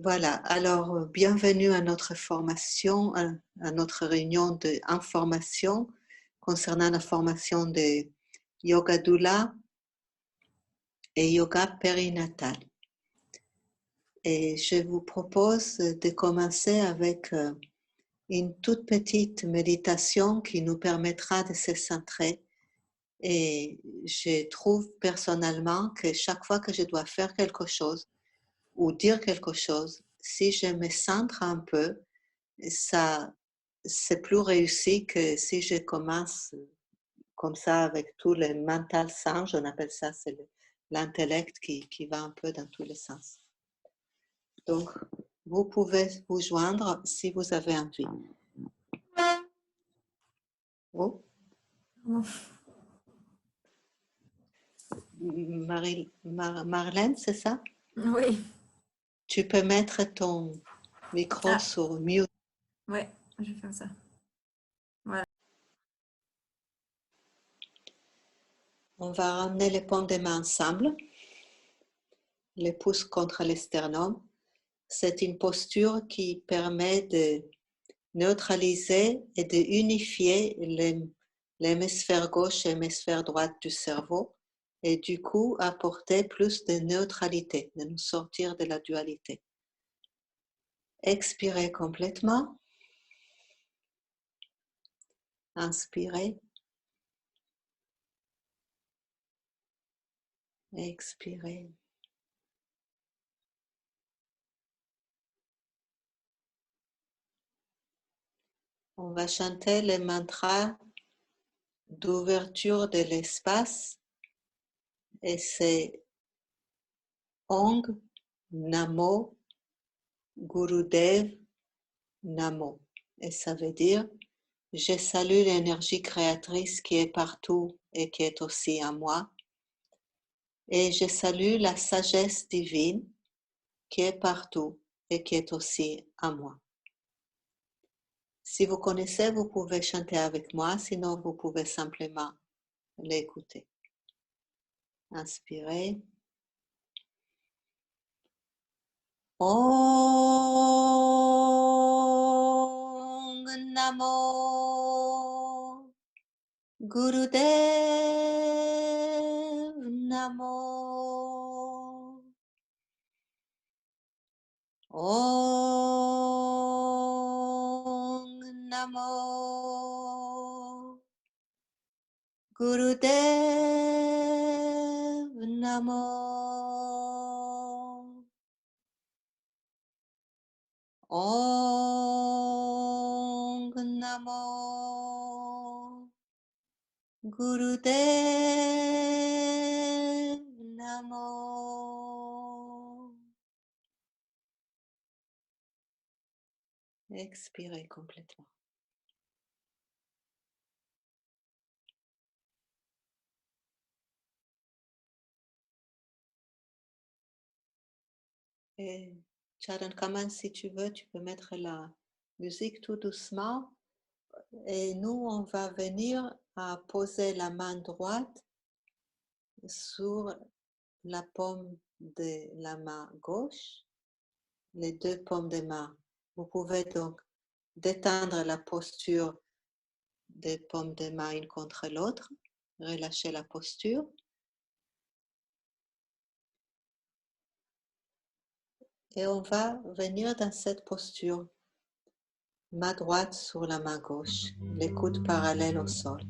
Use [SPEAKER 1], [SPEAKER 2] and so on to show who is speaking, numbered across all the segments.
[SPEAKER 1] Voilà, alors bienvenue à notre formation, à notre réunion d'information concernant la formation de Yoga Doula et Yoga périnatal. Et je vous propose de commencer avec une toute petite méditation qui nous permettra de se centrer. Et je trouve personnellement que chaque fois que je dois faire quelque chose ou dire quelque chose, si je me centre un peu, ça, c'est plus réussi que si je commence comme ça avec tout le mental sens, on appelle ça, c'est l'intellect qui va un peu dans tous les sens. Donc, vous pouvez vous joindre si vous avez envie. Oh. Marlène, c'est ça?
[SPEAKER 2] Oui.
[SPEAKER 1] Tu peux mettre ton micro sur mute.
[SPEAKER 2] Oui, je vais faire ça. Voilà.
[SPEAKER 1] On va ramener les paumes des mains ensemble, les pouces contre le sternum. C'est une posture qui permet de neutraliser et de unifier l'hémisphère gauche et l'hémisphère droite du cerveau et du coup apporter plus de neutralité, de nous sortir de la dualité. Expirez complètement. Inspirez. Expirez. On va chanter le mantra d'ouverture de l'espace et c'est Ong Namo Gurudev Namo. Et ça veut dire je salue l'énergie créatrice qui est partout et qui est aussi en moi. Et je salue la sagesse divine qui est partout et qui est aussi en moi. Si vous connaissez, vous pouvez chanter avec moi, sinon vous pouvez simplement l'écouter. Inspirez. Om Namo Gurudev Namo. Om Namo Gurudev Namo. Om Namo Gurudev Namo. Expirez complètement. Et Charan Kaman, si tu veux, tu peux mettre la musique tout doucement. Et nous, on va venir à poser la main droite sur la paume de la main gauche, les deux paumes de main. Vous pouvez donc détendre la posture des paumes de main une contre l'autre, relâcher la posture. Et on va venir dans cette posture, main droite sur la main gauche, les coudes parallèles au sol.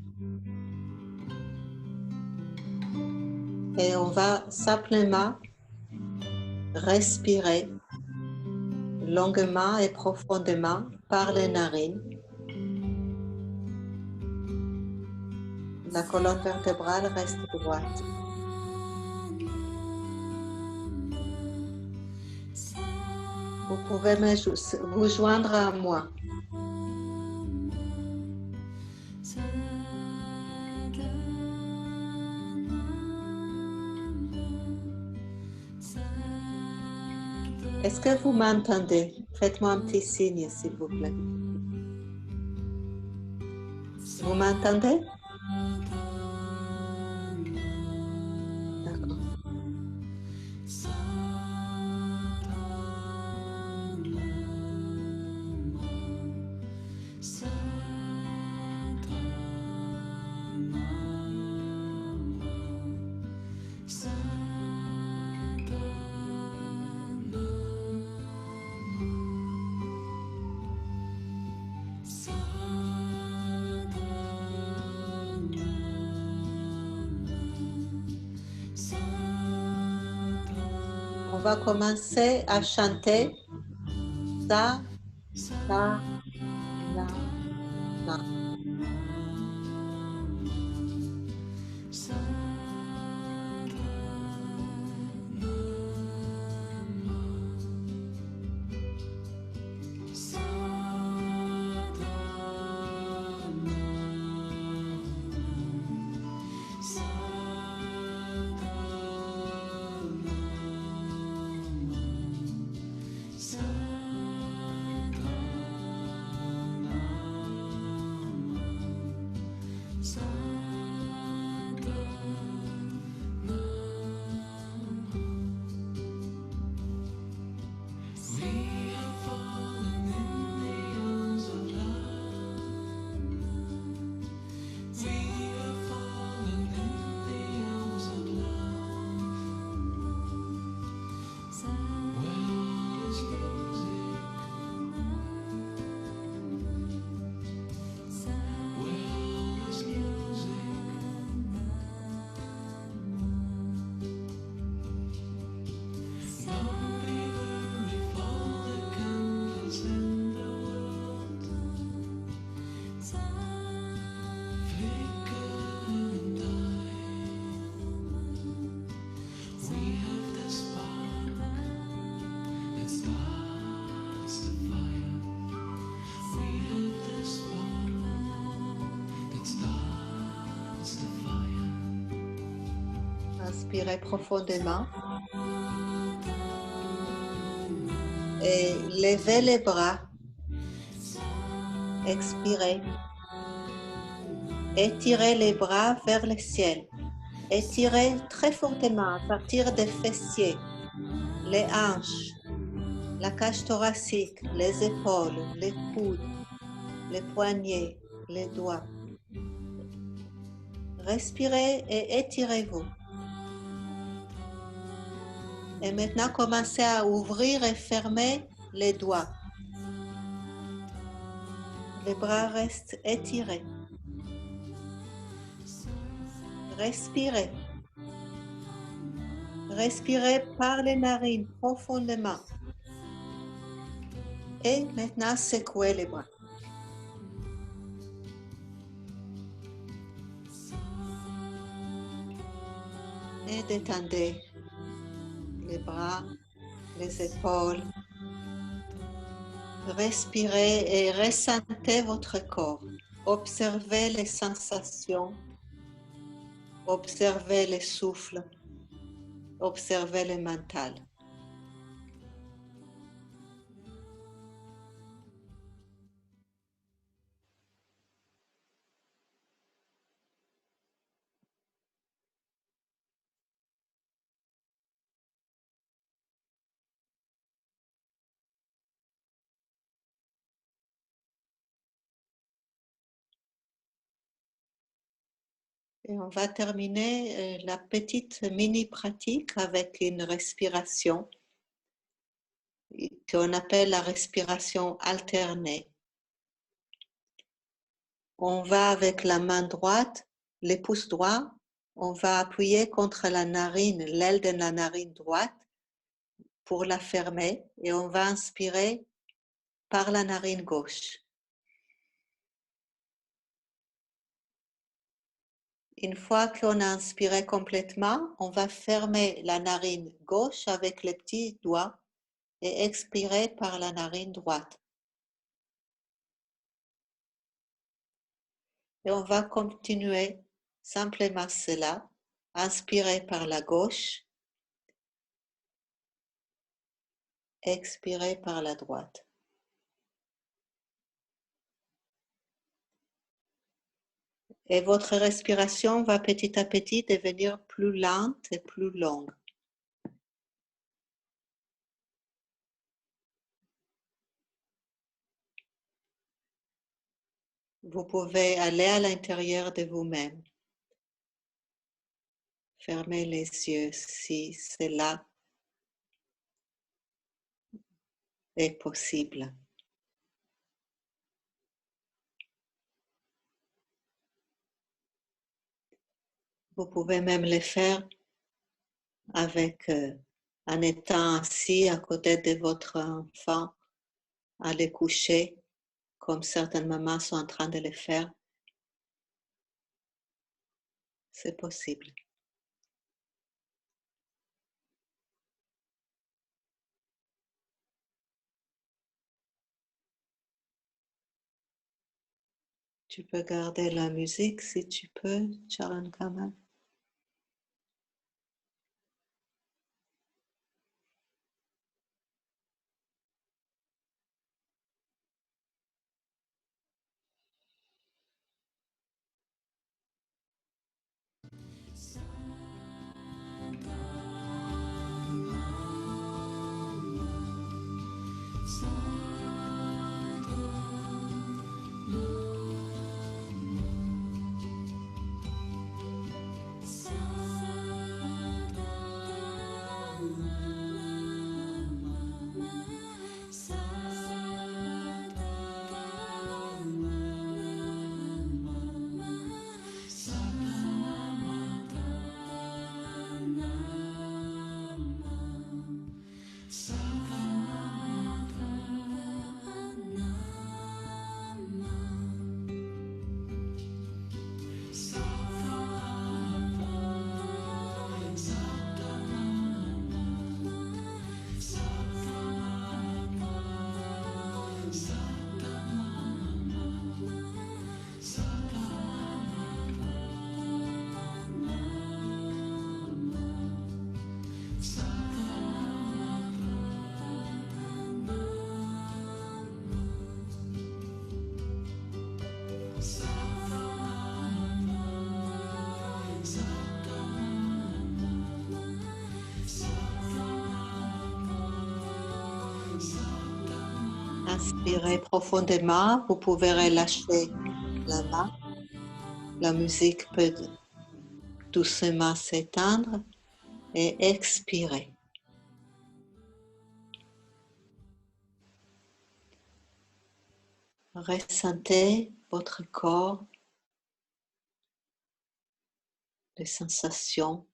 [SPEAKER 1] Et on va simplement respirer longuement et profondément par les narines. La colonne vertébrale reste droite. Vous pouvez vous joindre à moi. Est-ce que vous m'entendez? Faites-moi un petit signe, s'il vous plaît. Vous m'entendez? D'accord. On va commencer à chanter sa, la, la, la. Inspirez profondément et levez les bras. Expirez. Étirez les bras vers le ciel. Étirez très fortement à partir des fessiers, les hanches, la cage thoracique, les épaules, les coudes, les poignets, les doigts. Respirez et étirez-vous. Et maintenant, commencez à ouvrir et fermer les doigts. Les bras restent étirés. Respirez. Respirez par les narines profondément. Et maintenant, secouez les bras. Et détendez les bras, les épaules. Respirez et ressentez votre corps. Observez les sensations. Observez le souffle. Observez le mental. Et on va terminer la petite mini-pratique avec une respiration qu'on appelle la respiration alternée. On va avec la main droite, le pouce droit, on va appuyer contre la narine, l'aile de la narine droite pour la fermer et on va inspirer par la narine gauche. Une fois qu'on a inspiré complètement, on va fermer la narine gauche avec les petits doigts et expirer par la narine droite. Et on va continuer simplement cela. Inspirer par la gauche, expirer par la droite. Et votre respiration va petit à petit devenir plus lente et plus longue. Vous pouvez aller à l'intérieur de vous-même. Fermez les yeux si cela est possible. Vous pouvez même le faire avec en étant assis à côté de votre enfant, à le coucher, comme certaines mamans sont en train de le faire, c'est possible. Tu peux garder la musique si tu peux, Sharon Kamal. Inspirez profondément, vous pouvez relâcher la main. La musique peut doucement s'éteindre et expirer. Ressentez votre corps, les sensations.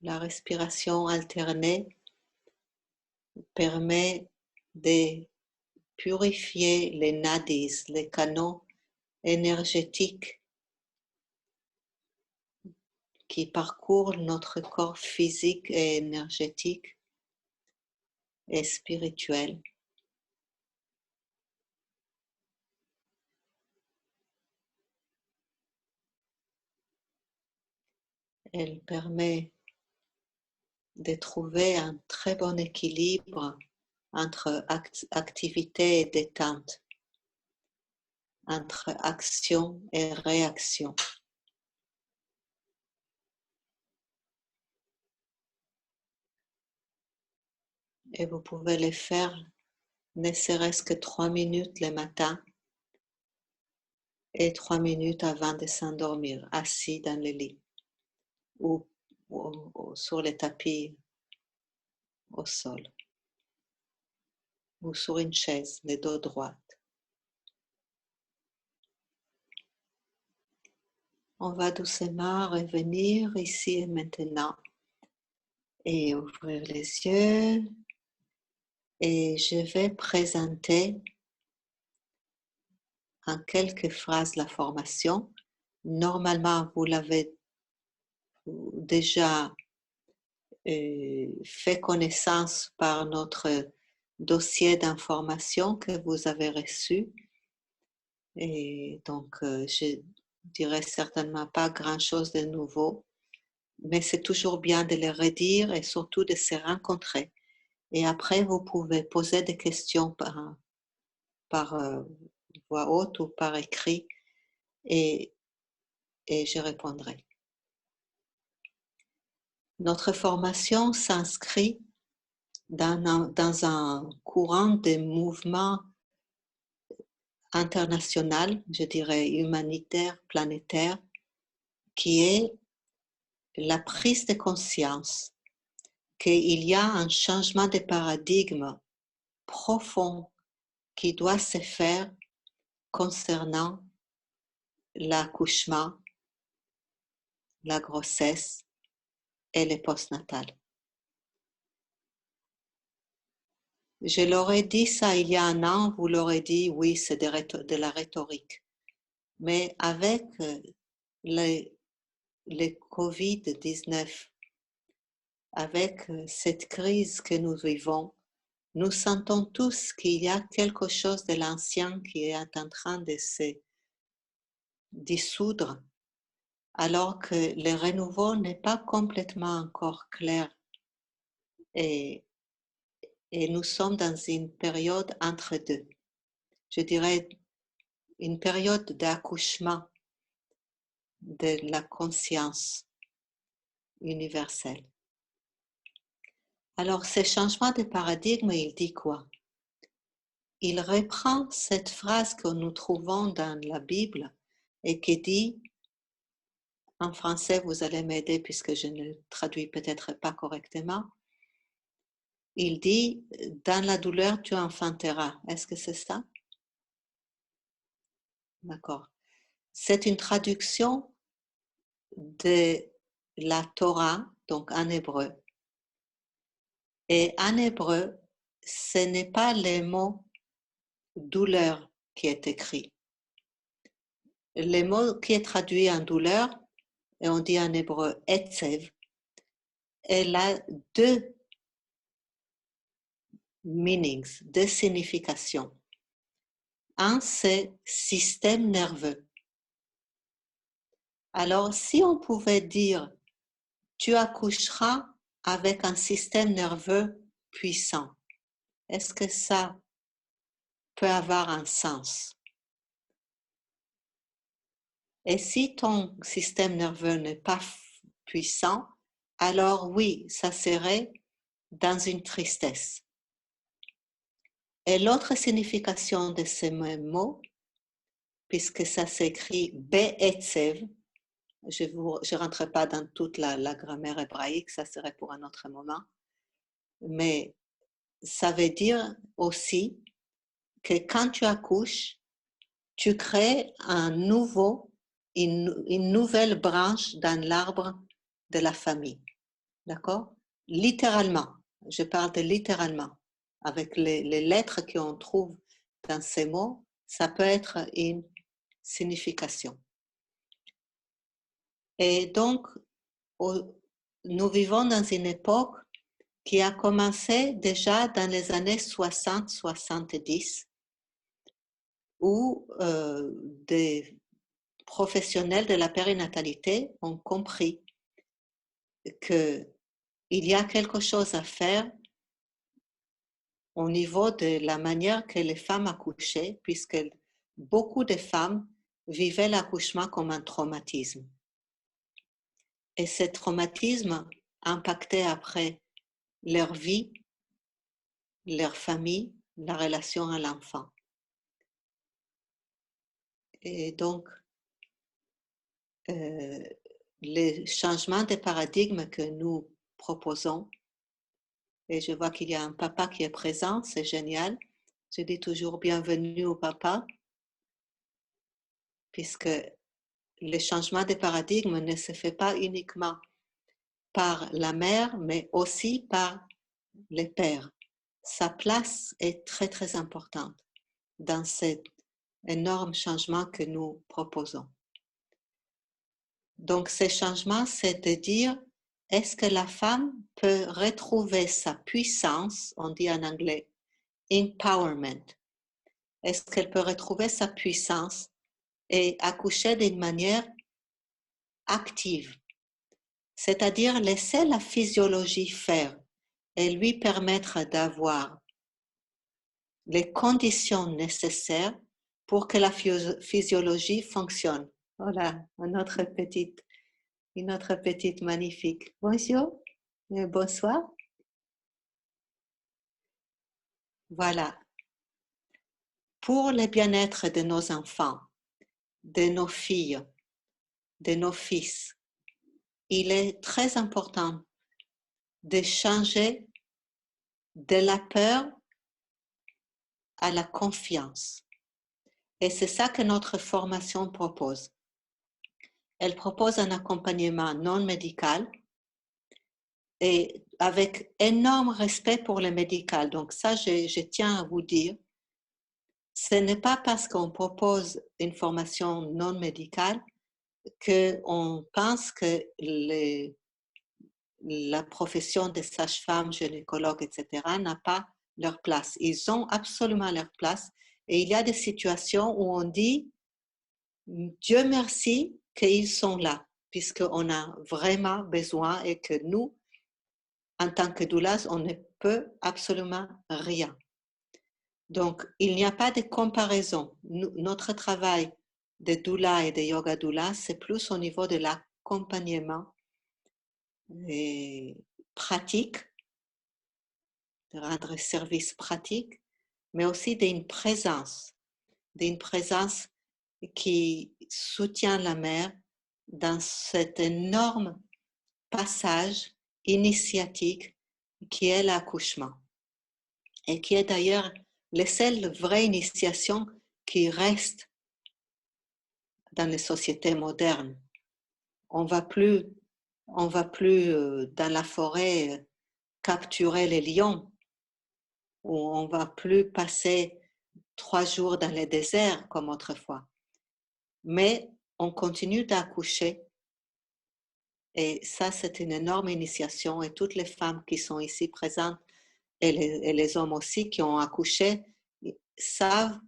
[SPEAKER 1] La respiration alternée permet de purifier les nadis, les canaux énergétiques qui parcourent notre corps physique et énergétique et spirituel. Elle permet de trouver un très bon équilibre entre activité et détente, entre action et réaction. Et vous pouvez le faire ne serait-ce que 3 minutes le matin et 3 minutes avant de s'endormir, assis dans le lit ou sur le tapis au sol ou sur une chaise, le dos droit. On va doucement revenir ici et maintenant et ouvrir les yeux. Et je vais présenter en quelques phrases la formation. Normalement, vous l'avez déjà fait connaissance par notre dossier d'information que vous avez reçu. Et donc, je dirais certainement pas grand-chose de nouveau, mais c'est toujours bien de le redire et surtout de se rencontrer. Et après, vous pouvez poser des questions par voix haute ou par écrit et je répondrai. Notre formation s'inscrit dans un courant de mouvement international, je dirais humanitaire, planétaire, qui est la prise de conscience qu'il y a un changement de paradigme profond qui doit se faire concernant l'accouchement, la grossesse et le postnatal. Je leur ai dit ça il y a un an, vous l'aurez dit, oui, c'est de la rhétorique. Mais avec le Covid-19, avec cette crise que nous vivons, nous sentons tous qu'il y a quelque chose de l'ancien qui est en train de se dissoudre, alors que le renouveau n'est pas complètement encore clair. Et nous sommes dans une période entre deux. Je dirais une période d'accouchement de la conscience universelle. Alors, ce changement de paradigme, il dit quoi? Il reprend cette phrase que nous trouvons dans la Bible et qui dit, en français, vous allez m'aider puisque je ne traduis peut-être pas correctement, il dit, dans la douleur, tu enfanteras. Est-ce que c'est ça? D'accord. C'est une traduction de la Torah, donc en hébreu. Et en hébreu, ce n'est pas le mot douleur qui est écrit. Le mot qui est traduit en douleur, et on dit en hébreu etzev, elle a deux meanings, deux significations. Un, c'est système nerveux. Alors, si on pouvait dire, tu accoucheras avec un système nerveux puissant, est-ce que ça peut avoir un sens? Et si ton système nerveux n'est pas puissant, alors oui, ça serait dans une tristesse. Et l'autre signification de ce même mot, puisque ça s'écrit Be'etzev, je ne rentre pas dans toute la grammaire hébraïque, ça serait pour un autre moment, mais ça veut dire aussi que quand tu accouches, tu crées une nouvelle branche dans l'arbre de la famille. D'accord? Littéralement, je parle de littéralement. Avec les lettres qu'on trouve dans ces mots, ça peut être une signification. Et donc, nous vivons dans une époque qui a commencé déjà dans les années 60-70, où des professionnels de la périnatalité ont compris qu'il y a quelque chose à faire au niveau de la manière que les femmes accouchaient, puisque beaucoup de femmes vivaient l'accouchement comme un traumatisme. Et ce traumatisme impactait après leur vie, leur famille, la relation à l'enfant. Et donc, les changements de paradigme que nous proposons, et je vois qu'il y a un papa qui est présent, c'est génial. Je dis toujours bienvenue au papa, puisque le changement de paradigme ne se fait pas uniquement par la mère, mais aussi par les pères. Sa place est très, très importante dans cet énorme changement que nous proposons. Donc, ce changement, c'est de dire, est-ce que la femme peut retrouver sa puissance, on dit en anglais, empowerment. Est-ce qu'elle peut retrouver sa puissance et accoucher d'une manière active, c'est-à-dire laisser la physiologie faire et lui permettre d'avoir les conditions nécessaires pour que la physiologie fonctionne. Voilà, une autre petite magnifique. Bonjour et bonsoir. Voilà. Pour le bien-être de nos enfants, de nos filles, de nos fils, il est très important de changer de la peur à la confiance. Et c'est ça que notre formation propose. Elle propose un accompagnement non médical et avec énorme respect pour le médical. Donc ça, je tiens à vous dire, ce n'est pas parce qu'on propose une formation non médicale qu'on pense que la profession de sage-femme, gynécologue, etc., n'a pas leur place. Ils ont absolument leur place. Et il y a des situations où on dit, Dieu merci qu'ils sont là, puisqu'on a vraiment besoin et que nous, en tant que doulas, on ne peut absolument rien. Donc, il n'y a pas de comparaison. Notre travail de doula et de yoga doula, c'est plus au niveau de l'accompagnement pratique, de rendre service pratique, mais aussi d'une présence qui soutient la mère dans cet énorme passage initiatique qui est l'accouchement et qui est d'ailleurs la seule vraie initiation qui reste dans les sociétés modernes. On va plus dans la forêt capturer les lions, ou on va plus passer 3 jours dans le désert comme autrefois. Mais on continue d'accoucher et ça c'est une énorme initiation et toutes les femmes qui sont ici présentes et les hommes aussi qui ont accouché savent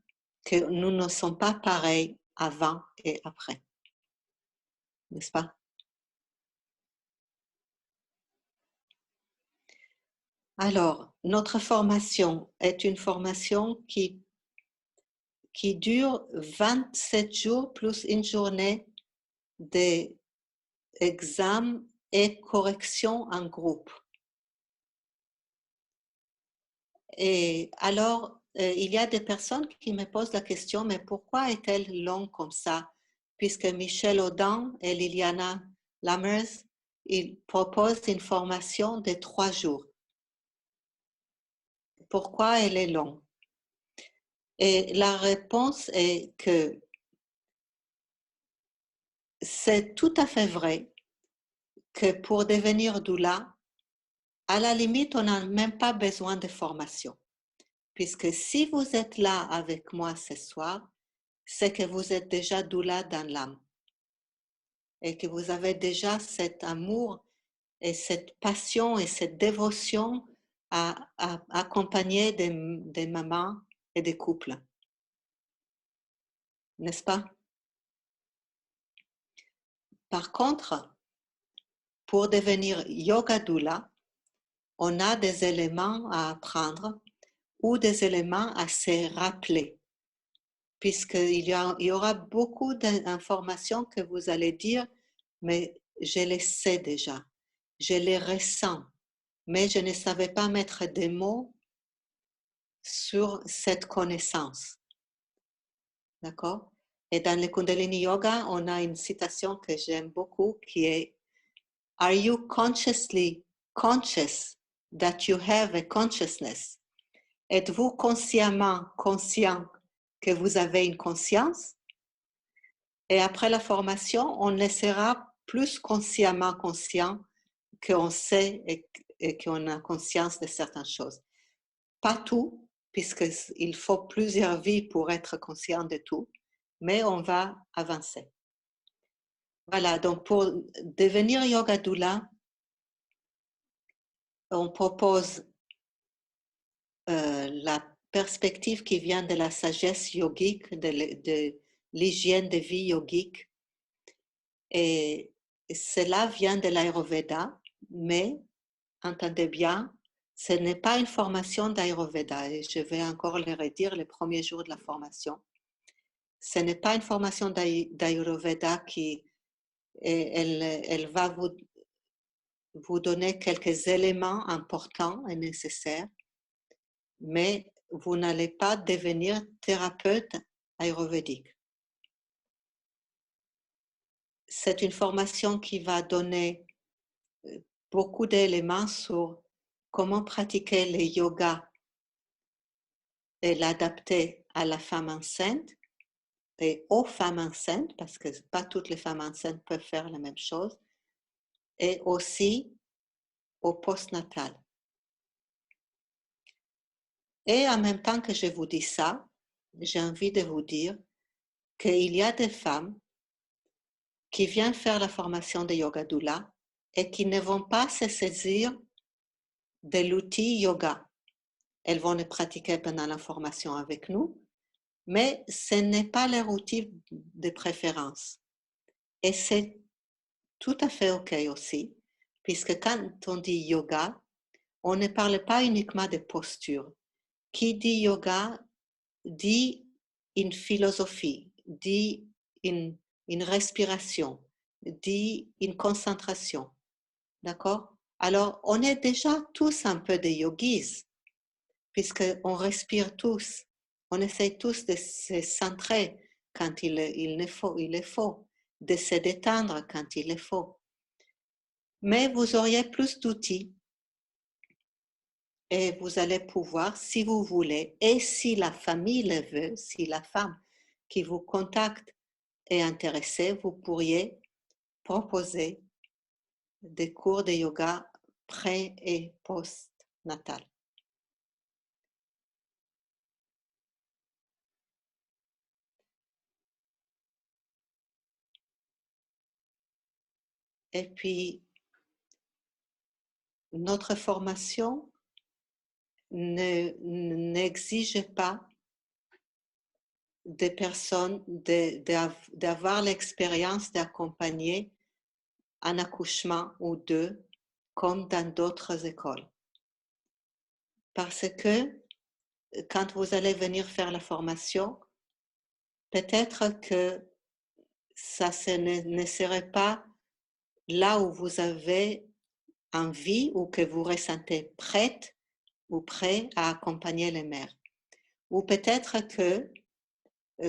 [SPEAKER 1] que nous ne sommes pas pareils avant et après. N'est-ce pas? Alors, notre formation est une formation qui dure 27 jours plus une journée d'examen et correction en groupe. Et alors, il y a des personnes qui me posent la question, mais pourquoi est-elle longue comme ça? Puisque Michel Audin et Liliana Lammers, ils proposent une formation de 3 jours. Pourquoi elle est longue? Et la réponse est que c'est tout à fait vrai que pour devenir doula, à la limite, on n'a même pas besoin de formation. Puisque si vous êtes là avec moi ce soir, c'est que vous êtes déjà doula dans l'âme et que vous avez déjà cet amour et cette passion et cette dévotion à accompagner des mamans et des couples. N'est-ce pas? Par contre, pour devenir yoga doula, on a des éléments à apprendre ou des éléments à se rappeler. Puisqu'il y aura beaucoup d'informations que vous allez dire, mais je les sais déjà, je les ressens, mais je ne savais pas mettre des mots sur cette connaissance. D'accord? Et dans le Kundalini Yoga, on a une citation que j'aime beaucoup qui est Are you consciously conscious that you have a consciousness? Êtes-vous consciemment conscient que vous avez une conscience? Et après la formation, on ne sera plus consciemment conscient qu'on sait et qu'on a conscience de certaines choses. Pas tout, puisqu'il faut plusieurs vies pour être conscient de tout, mais on va avancer. Voilà, donc pour devenir yoga doula, on propose la perspective qui vient de la sagesse yogique, de l'hygiène de vie yogique. Et cela vient de l'Ayurveda, mais entendez bien, ce n'est pas une formation d'Ayurveda. Et je vais encore le redire les premiers jours de la formation. Ce n'est pas une formation d'Ayurveda qui elle va vous donner quelques éléments importants et nécessaires, mais vous n'allez pas devenir thérapeute ayurvédique. C'est une formation qui va donner beaucoup d'éléments sur comment pratiquer le yoga et l'adapter à la femme enceinte et aux femmes enceintes, parce que pas toutes les femmes enceintes peuvent faire la même chose, et aussi au postnatal. Et en même temps que je vous dis ça, j'ai envie de vous dire qu'il y a des femmes qui viennent faire la formation de Yoga Doula et qui ne vont pas se saisir de l'outil yoga. Elles vont le pratiquer pendant la formation avec nous, mais ce n'est pas leur outil de préférence. Et c'est tout à fait OK aussi, puisque quand on dit yoga, on ne parle pas uniquement de posture. Qui dit yoga dit une philosophie, dit une respiration, dit une concentration. D'accord? Alors, on est déjà tous un peu des yogis, puisqu'on respire tous. On essaie tous de se centrer quand il est faux, de se détendre quand il est faux. Mais vous auriez plus d'outils et vous allez pouvoir, si vous voulez, et si la famille le veut, si la femme qui vous contacte est intéressée, vous pourriez proposer des cours de yoga pré- et post-natal. Et puis, notre formation n'exige pas des personnes d'avoir l'expérience d'accompagner un accouchement ou deux, comme dans d'autres écoles. Parce que quand vous allez venir faire la formation, peut-être que ça ne serait pas là où vous avez envie ou que vous ressentez prête ou prêt à accompagner les mères. Ou peut-être que,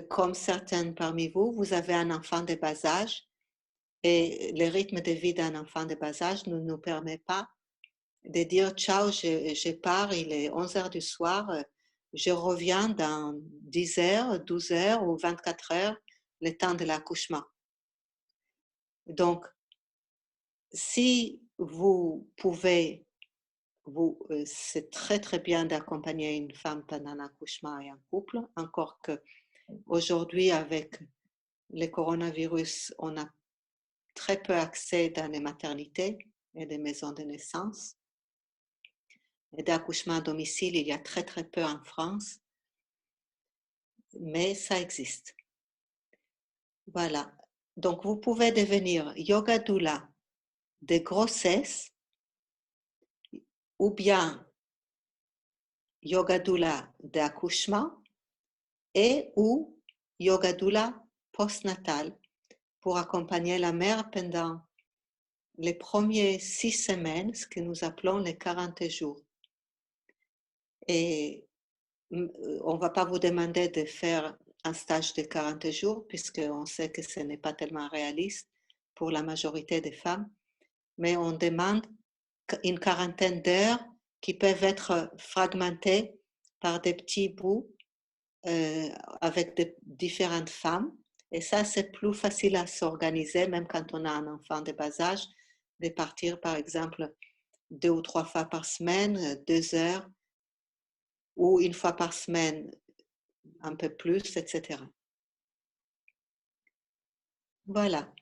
[SPEAKER 1] comme certains parmi vous, vous avez un enfant de bas âge et le rythme de vie d'un enfant de bas âge ne nous permet pas de dire ciao, je pars, il est 11 heures du soir, je reviens dans 10 heures, 12 heures ou 24 heures, le temps de l'accouchement. Donc, si vous pouvez, c'est très très bien d'accompagner une femme pendant l'accouchement et un couple, encore que aujourd'hui avec le coronavirus, on a très peu accès dans les maternités et les maisons de naissance. Et d'accouchement à domicile, il y a très très peu en France, mais ça existe. Voilà. Donc, vous pouvez devenir yoga doula de grossesse ou bien yoga doula d'accouchement et ou yoga doula postnatal pour accompagner la mère pendant les premières 6 semaines, ce que nous appelons les 40 jours. Et on ne va pas vous demander de faire un stage de 40 jours, puisqu'on sait que ce n'est pas tellement réaliste pour la majorité des femmes, mais on demande une quarantaine d'heures qui peuvent être fragmentées par des petits bouts avec de différentes femmes. Et ça, c'est plus facile à s'organiser, même quand on a un enfant de bas âge, de partir, par exemple, 2 ou 3 fois par semaine, 2 heures, ou une fois par semaine, un peu plus, etc. Voilà.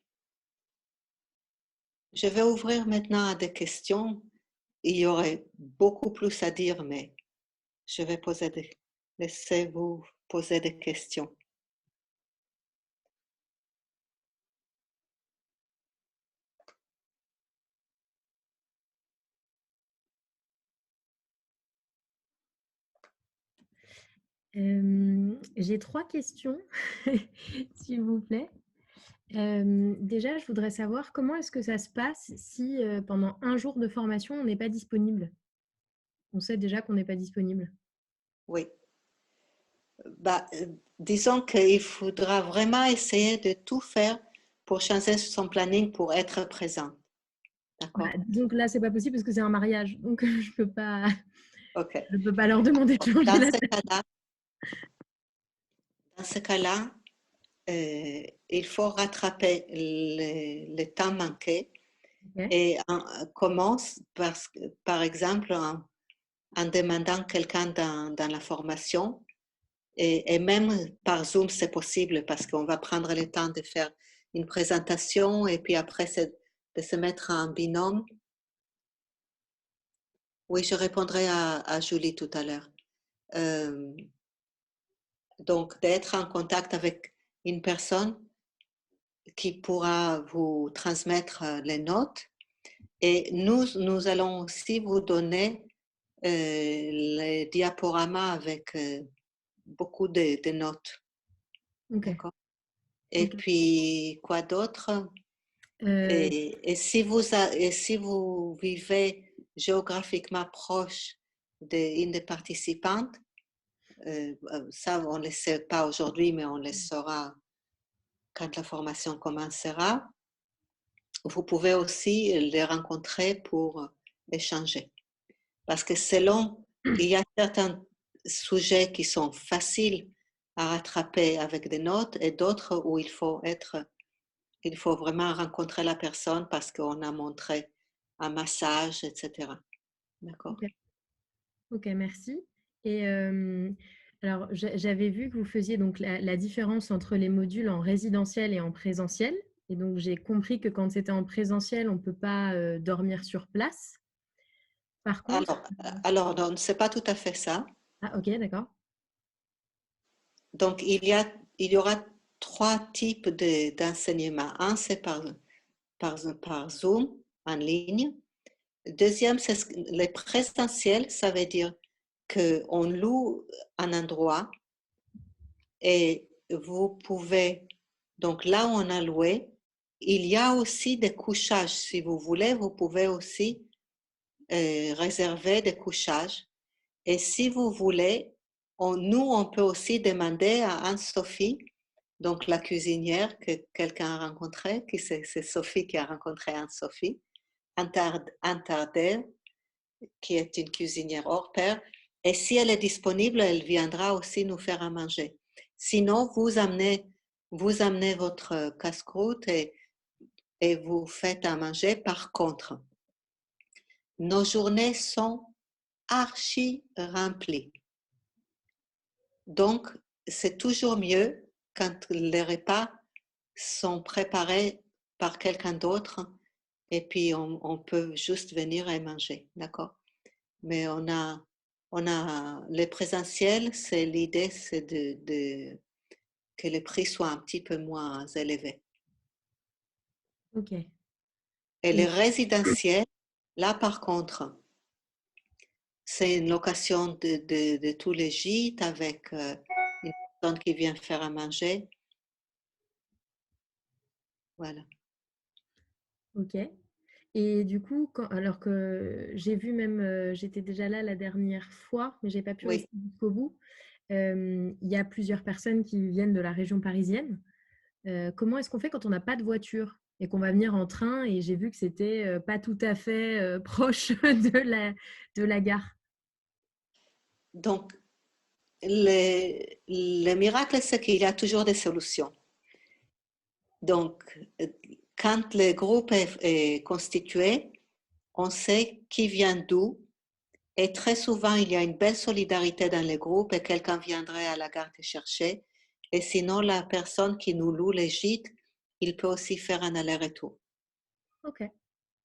[SPEAKER 1] Je vais ouvrir maintenant à des questions. Il y aurait beaucoup plus à dire, mais je vais laisser vous poser des questions.
[SPEAKER 3] J'ai 3 questions, s'il vous plaît. Déjà, je voudrais savoir comment est-ce que ça se passe si pendant un jour de formation, on n'est pas disponible? On sait déjà qu'on n'est pas disponible.
[SPEAKER 1] Oui. Bah, disons qu'il faudra vraiment essayer de tout faire pour changer son planning pour être présent. D'accord?
[SPEAKER 3] Disons que là, c'est pas possible parce que c'est un mariage. Donc, je peux pas
[SPEAKER 1] OK.
[SPEAKER 3] leur demander de changer
[SPEAKER 1] Dans
[SPEAKER 3] la
[SPEAKER 1] ce
[SPEAKER 3] date.
[SPEAKER 1] cas-là, il faut rattraper le temps manqué
[SPEAKER 3] OK.
[SPEAKER 1] et commence par exemple en demandant quelqu'un dans la formation et même par Zoom, c'est possible parce qu'on va prendre le temps de faire une présentation et puis après, c'est de se mettre en binôme. Oui, je répondrai à Julie tout à l'heure. Donc, d'être en contact avec une personne qui pourra vous transmettre les notes et nous allons aussi vous donner les diaporamas avec beaucoup de notes.
[SPEAKER 3] OK.
[SPEAKER 1] D'accord? Et
[SPEAKER 3] OK.
[SPEAKER 1] puis, quoi d'autre?
[SPEAKER 3] Euh,
[SPEAKER 1] Et si vous vivez géographiquement proche d'une des participantes, ça, on ne le sait pas aujourd'hui, mais on le saura quand la formation commencera. Vous pouvez aussi les rencontrer pour échanger. Parce que il y a certains sujets qui sont faciles à rattraper avec des notes et d'autres où il faut vraiment rencontrer la personne parce qu'on a montré un massage, etc. D'accord?
[SPEAKER 3] OK. OK, merci. Et alors, j'avais vu que vous faisiez donc la différence entre les modules en résidentiel et en présentiel. Et donc, j'ai compris que quand c'était en présentiel, on ne peut pas dormir sur place. Par contre,
[SPEAKER 1] Alors non, c'est pas tout à fait ça.
[SPEAKER 3] ah, OK, d'accord.
[SPEAKER 1] Donc, il y aura trois types d'enseignement. Un, c'est par Zoom, en ligne. Deuxième, les présentiels, ça veut dire qu'on loue un endroit et vous pouvez, donc là où on a loué, il y a aussi des couchages. Si vous voulez, vous pouvez aussi réserver des couchages. Et si vous voulez, on peut aussi demander à Anne-Sophie, donc la cuisinière que quelqu'un a rencontrée, c'est Sophie qui a rencontré Anne-Sophie, Antardel, qui est une cuisinière hors pair. Et si elle est disponible, elle viendra aussi nous faire à manger. Sinon, vous amenez votre casse-croûte et vous faites à manger. Par contre, nos journées sont archi remplies. Donc, c'est toujours mieux quand les repas sont préparés par quelqu'un d'autre et puis on peut juste venir et manger, d'accord? Mais on a les présentiels, l'idée, c'est que les prix soient un petit peu moins élevés.
[SPEAKER 3] OK.
[SPEAKER 1] Et les
[SPEAKER 3] Et
[SPEAKER 1] résidentiels, là par contre, c'est une location de tous les gîtes avec une personne qui vient faire à manger. Voilà.
[SPEAKER 3] OK. Et du coup, alors que j'ai vu même, j'étais déjà là la dernière fois, mais j'ai pas pu
[SPEAKER 1] Oui.
[SPEAKER 3] rester jusqu'au bout. Il y a plusieurs personnes qui viennent de la région parisienne. Comment est-ce qu'on fait quand on n'a pas de voiture et qu'on va venir en train? Et j'ai vu que c'était pas tout à fait proche de la gare.
[SPEAKER 1] Donc, le miracle, c'est qu'il y a toujours des solutions. Donc, quand le groupe est constitué, on sait qui vient d'où. Et très souvent, il y a une belle solidarité dans le groupe et quelqu'un viendrait à la gare te chercher. Et sinon, la personne qui nous loue les gîtes, il peut aussi faire un aller-retour.
[SPEAKER 3] OK.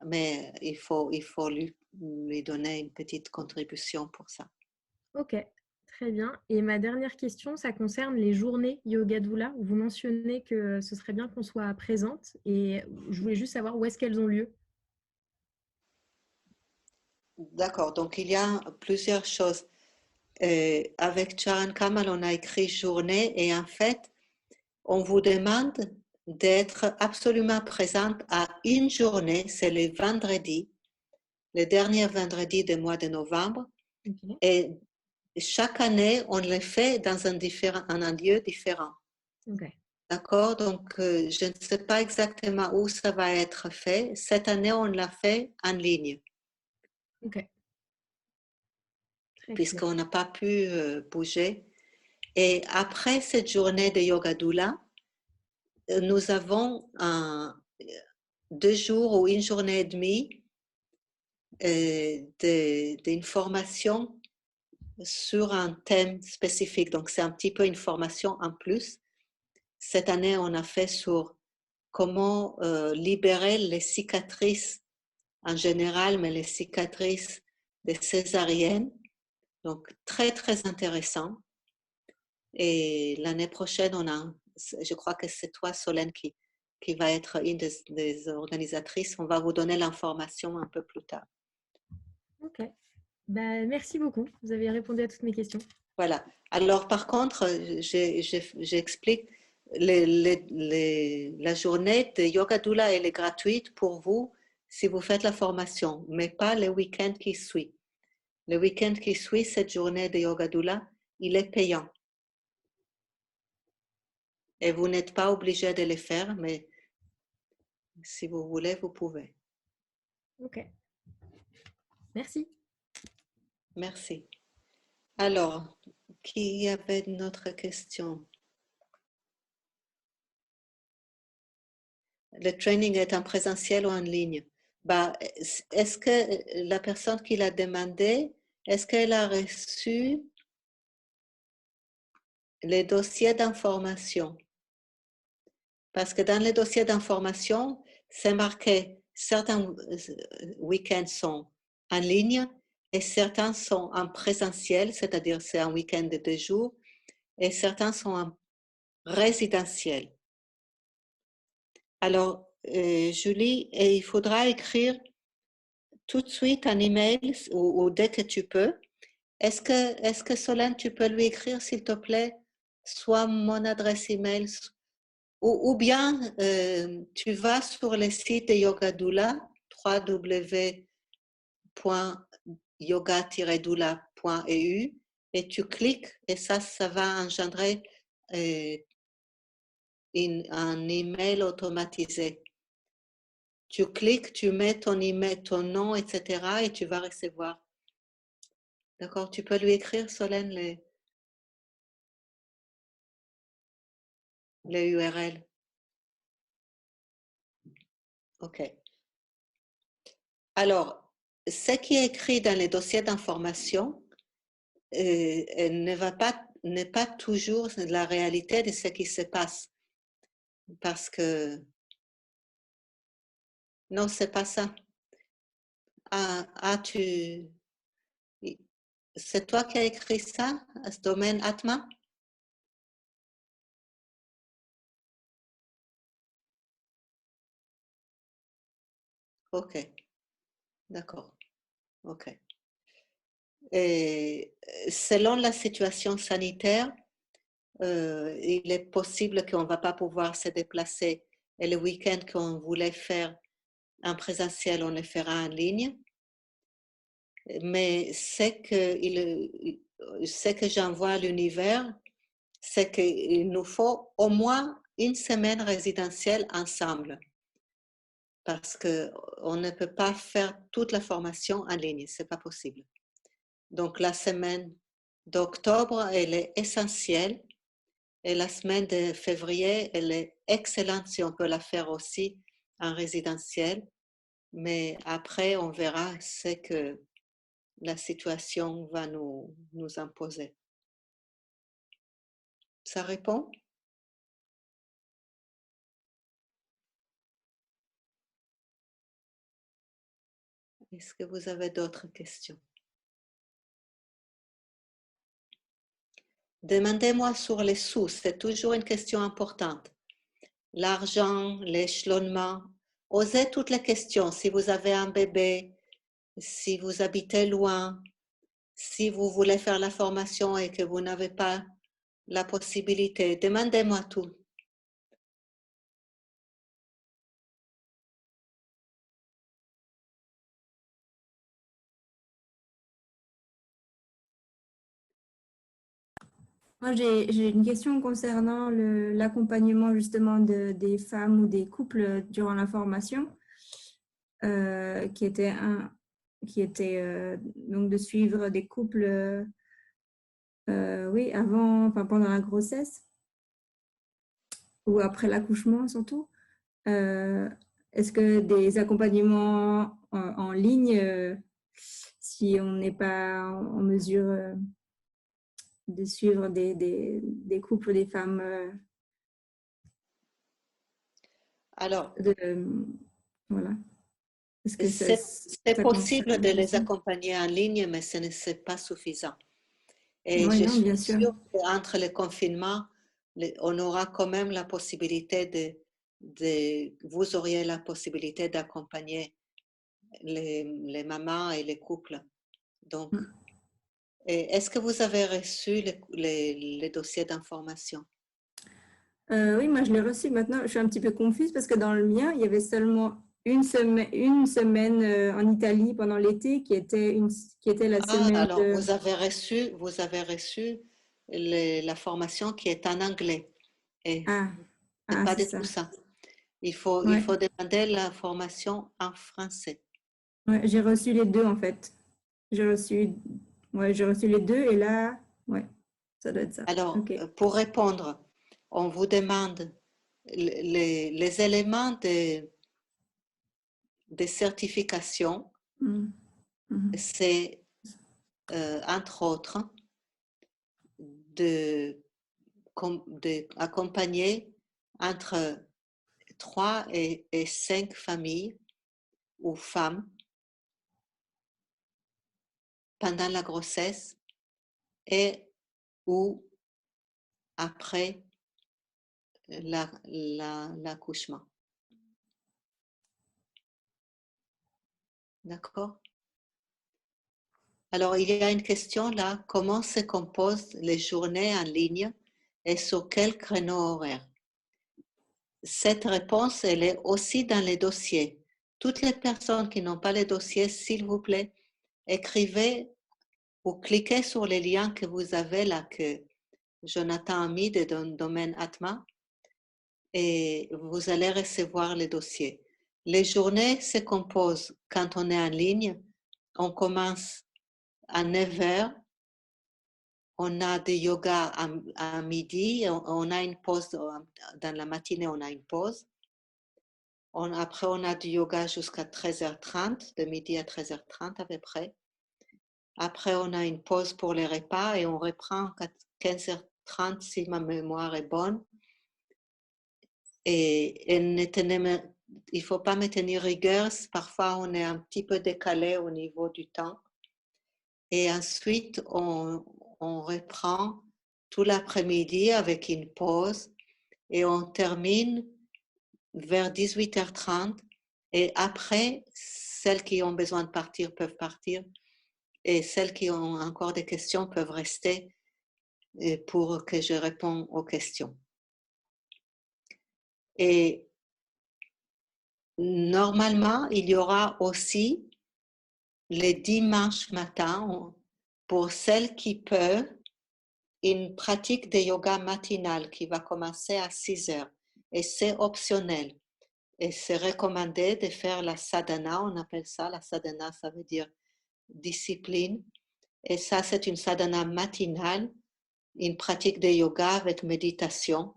[SPEAKER 1] Mais il faut lui donner une petite contribution pour ça.
[SPEAKER 3] OK. Très bien. Et ma dernière question, ça concerne les journées Yoga Doula, où vous mentionnez que ce serait bien qu'on soit présente. Et je voulais juste savoir où est-ce qu'elles ont lieu.
[SPEAKER 1] D'accord, donc il y a plusieurs choses. Avec Charan Kamal, on a écrit journée et en fait, on vous demande d'être absolument présente à une journée, c'est le vendredi, le dernier vendredi du mois de novembre.
[SPEAKER 3] OK.
[SPEAKER 1] Et chaque année, on le fait dans un lieu différent.
[SPEAKER 3] OK.
[SPEAKER 1] D'accord? Donc, je ne sais pas exactement où ça va être fait. Cette année, on l'a fait en ligne,
[SPEAKER 3] Ok. Très clair.
[SPEAKER 1] puisqu'on n'a pas pu bouger. Et après cette journée de Yoga Doula, nous avons 2 jours ou une journée et demie d'une formation sur un thème spécifique. Donc, c'est un petit peu une formation en plus. Cette année, on a fait sur comment libérer les cicatrices en général, mais les cicatrices des césariennes. Donc, très, très intéressant. Et l'année prochaine, je crois que c'est toi, Solène, qui va être une des organisatrices. On va vous donner l'information un peu plus tard.
[SPEAKER 3] Ok. Bah, merci beaucoup. Vous avez répondu à toutes mes questions.
[SPEAKER 1] Voilà. Alors, par contre, j'explique, la journée de Yoga Doula, elle est gratuite pour vous si vous faites la formation, mais pas le week-end qui suit. Le week-end qui suit cette journée de Yoga Doula, il est payant. Et vous n'êtes pas obligé de le faire, mais si vous voulez, vous pouvez.
[SPEAKER 3] Ok. Merci.
[SPEAKER 1] Merci. Alors, qui avait une autre question? Le training est en présentiel ou en ligne? Bah, est-ce que la personne qui l'a demandé, est-ce qu'elle a reçu les dossiers d'information? Parce que dans les dossiers d'information, c'est marqué certains week-ends sont en ligne et certains sont en présentiel, c'est-à-dire c'est un week-end de 2 jours, et certains sont en résidentiel. Alors, Julie, il faudra écrire tout de suite un email ou dès que tu peux. Est-ce que Solène, tu peux lui écrire, s'il te plaît, soit mon adresse email, ou bien tu vas sur le site de Yoga Doula, www.yoga-doula.eu, et tu cliques et ça va engendrer un email automatisé. Tu cliques, tu mets ton email, ton nom, etc. et tu vas recevoir. D'accord? Tu peux lui écrire, Solène, les URL. OK. Alors, ce qui est écrit dans les dossiers d'information n'est pas toujours la réalité de ce qui se passe. Parce que, non, c'est pas ça. C'est toi qui as écrit ça, à ce domaine Atma? OK, d'accord. OK. Et selon la situation sanitaire, il est possible qu'on ne va pas pouvoir se déplacer. Et le week-end qu'on voulait faire en présentiel, on le fera en ligne. Mais ce que j'envoie à l'univers, c'est qu'il nous faut au moins une semaine résidentielle ensemble. Parce qu'on ne peut pas faire toute la formation en ligne, ce n'est pas possible. Donc la semaine d'octobre, elle est essentielle. Et la semaine de février, elle est excellente si on peut la faire aussi en résidentiel. Mais après, on verra ce que la situation va nous imposer. Ça répond? Est-ce que vous avez d'autres questions? Demandez-moi sur les sous, c'est toujours une question importante. L'argent, l'échelonnement, osez toutes les questions. Si vous avez un bébé, si vous habitez loin, si vous voulez faire la formation et que vous n'avez pas la possibilité, demandez-moi tout.
[SPEAKER 2] Moi, j'ai une question concernant l'accompagnement justement des femmes ou des couples durant la formation, qui était donc de suivre des couples, oui, enfin pendant la grossesse ou après l'accouchement surtout. Est-ce que des accompagnements en ligne, si on n'est pas en mesure de suivre des couples, des femmes
[SPEAKER 1] Alors,
[SPEAKER 2] voilà. Est-ce que
[SPEAKER 1] c'est
[SPEAKER 2] ça
[SPEAKER 1] possible de
[SPEAKER 2] concerne
[SPEAKER 1] les
[SPEAKER 2] aussi?
[SPEAKER 1] accompagner en ligne, mais ce n'est pas suffisant. Et
[SPEAKER 2] Oui,
[SPEAKER 1] je
[SPEAKER 2] non,
[SPEAKER 1] suis
[SPEAKER 2] bien sûr.
[SPEAKER 1] sûre qu'entre les confinements, on aura quand même la possibilité vous auriez la possibilité d'accompagner les mamans et les couples. Donc,
[SPEAKER 2] Mm.
[SPEAKER 1] est-ce que vous avez reçu les dossiers d'information?
[SPEAKER 2] Oui, moi je l'ai reçu. Maintenant, je suis un petit peu confuse parce que dans le mien, il y avait seulement une semaine en Italie pendant l'été qui était la
[SPEAKER 1] Ah,
[SPEAKER 2] semaine
[SPEAKER 1] alors
[SPEAKER 2] de...
[SPEAKER 1] vous avez reçu la formation qui est en anglais. Et
[SPEAKER 2] Ah,
[SPEAKER 1] c'est
[SPEAKER 2] ah,
[SPEAKER 1] pas
[SPEAKER 2] c'est
[SPEAKER 1] du
[SPEAKER 2] ça.
[SPEAKER 1] tout ça. Il
[SPEAKER 2] Ouais,
[SPEAKER 1] faut demander la formation en français.
[SPEAKER 2] ouais, j'ai reçu les deux en fait. J'ai reçu, ouais, j'ai reçu les deux et là, ouais, ça doit être ça.
[SPEAKER 1] Alors,
[SPEAKER 2] Ok.
[SPEAKER 1] pour répondre, on vous demande les éléments de certification.
[SPEAKER 2] Mm. Mhm.
[SPEAKER 1] C'est, entre autres, de, accompagner entre 3 et 5 familles ou femmes pendant la grossesse et ou après l'accouchement. D'accord? Alors, il y a une question là. Comment se composent les journées en ligne et sur quel créneau horaire? Cette réponse, elle est aussi dans les dossiers. Toutes les personnes qui n'ont pas les dossiers, s'il vous plaît, écrivez ou cliquez sur les liens que vous avez là, que Jonathan a mis dans le domaine Atma, et vous allez recevoir les dossiers. Les journées se composent quand on est en ligne. On commence à 9 heures. On a des yoga à midi. On a une pause dans la matinée, on a une pause. Après, on a du yoga jusqu'à 13h30, de midi à 13h30 à peu près. Après, on a une pause pour les repas et on reprend à 15h30 si ma mémoire est bonne. Et il ne faut pas me tenir rigueur. Parfois, on est un petit peu décalé au niveau du temps. Et ensuite, on reprend tout l'après-midi avec une pause et on termine vers 18h30. Et après, celles qui ont besoin de partir peuvent partir et celles qui ont encore des questions peuvent rester pour que je réponde aux questions. Et normalement, il y aura aussi les dimanches matins pour celles qui peuvent une pratique de yoga matinale qui va commencer à 6 heures et c'est optionnel. Et c'est recommandé de faire la sadhana, on appelle ça, la sadhana, ça veut dire discipline. Et ça, c'est une sadhana matinale, une pratique de yoga avec méditation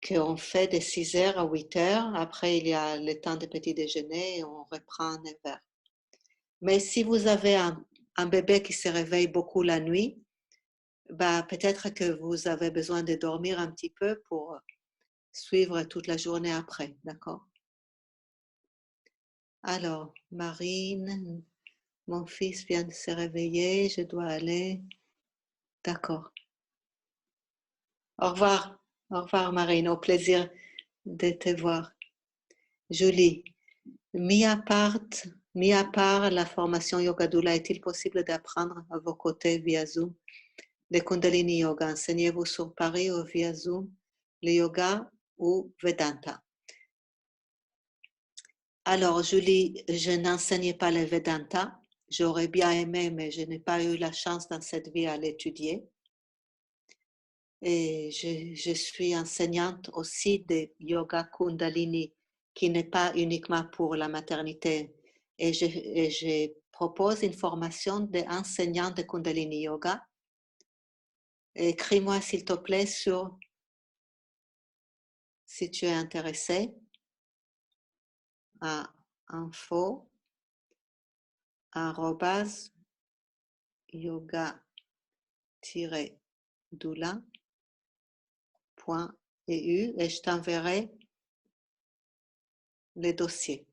[SPEAKER 1] qu'on fait de 6 heures à 8 heures. Après, il y a le temps de petit déjeuner et on reprend à 9 heures. Mais si vous avez un bébé qui se réveille beaucoup la nuit, bah, peut-être que vous avez besoin de dormir un petit peu pour suivre toute la journée après, d'accord? Alors, Marine, mon fils vient de se réveiller, je dois aller. D'accord. Au revoir Marine, au plaisir de te voir. Julie, mis à part la formation Yoga Doula, est-il possible d'apprendre à vos côtés via Zoom le Kundalini Yoga? Enseignez-vous sur Paris ou via Zoom le yoga ou Vedanta? Alors, Julie, je n'enseigne pas le Vedanta. J'aurais bien aimé, mais je n'ai pas eu la chance dans cette vie à l'étudier. Et je suis enseignante aussi de yoga Kundalini, qui n'est pas uniquement pour la maternité. Et je propose une formation d'enseignant de Kundalini Yoga. Écris-moi s'il te plaît sur, si tu es intéressé, à info@yoga-doula.eu et je t'enverrai les dossiers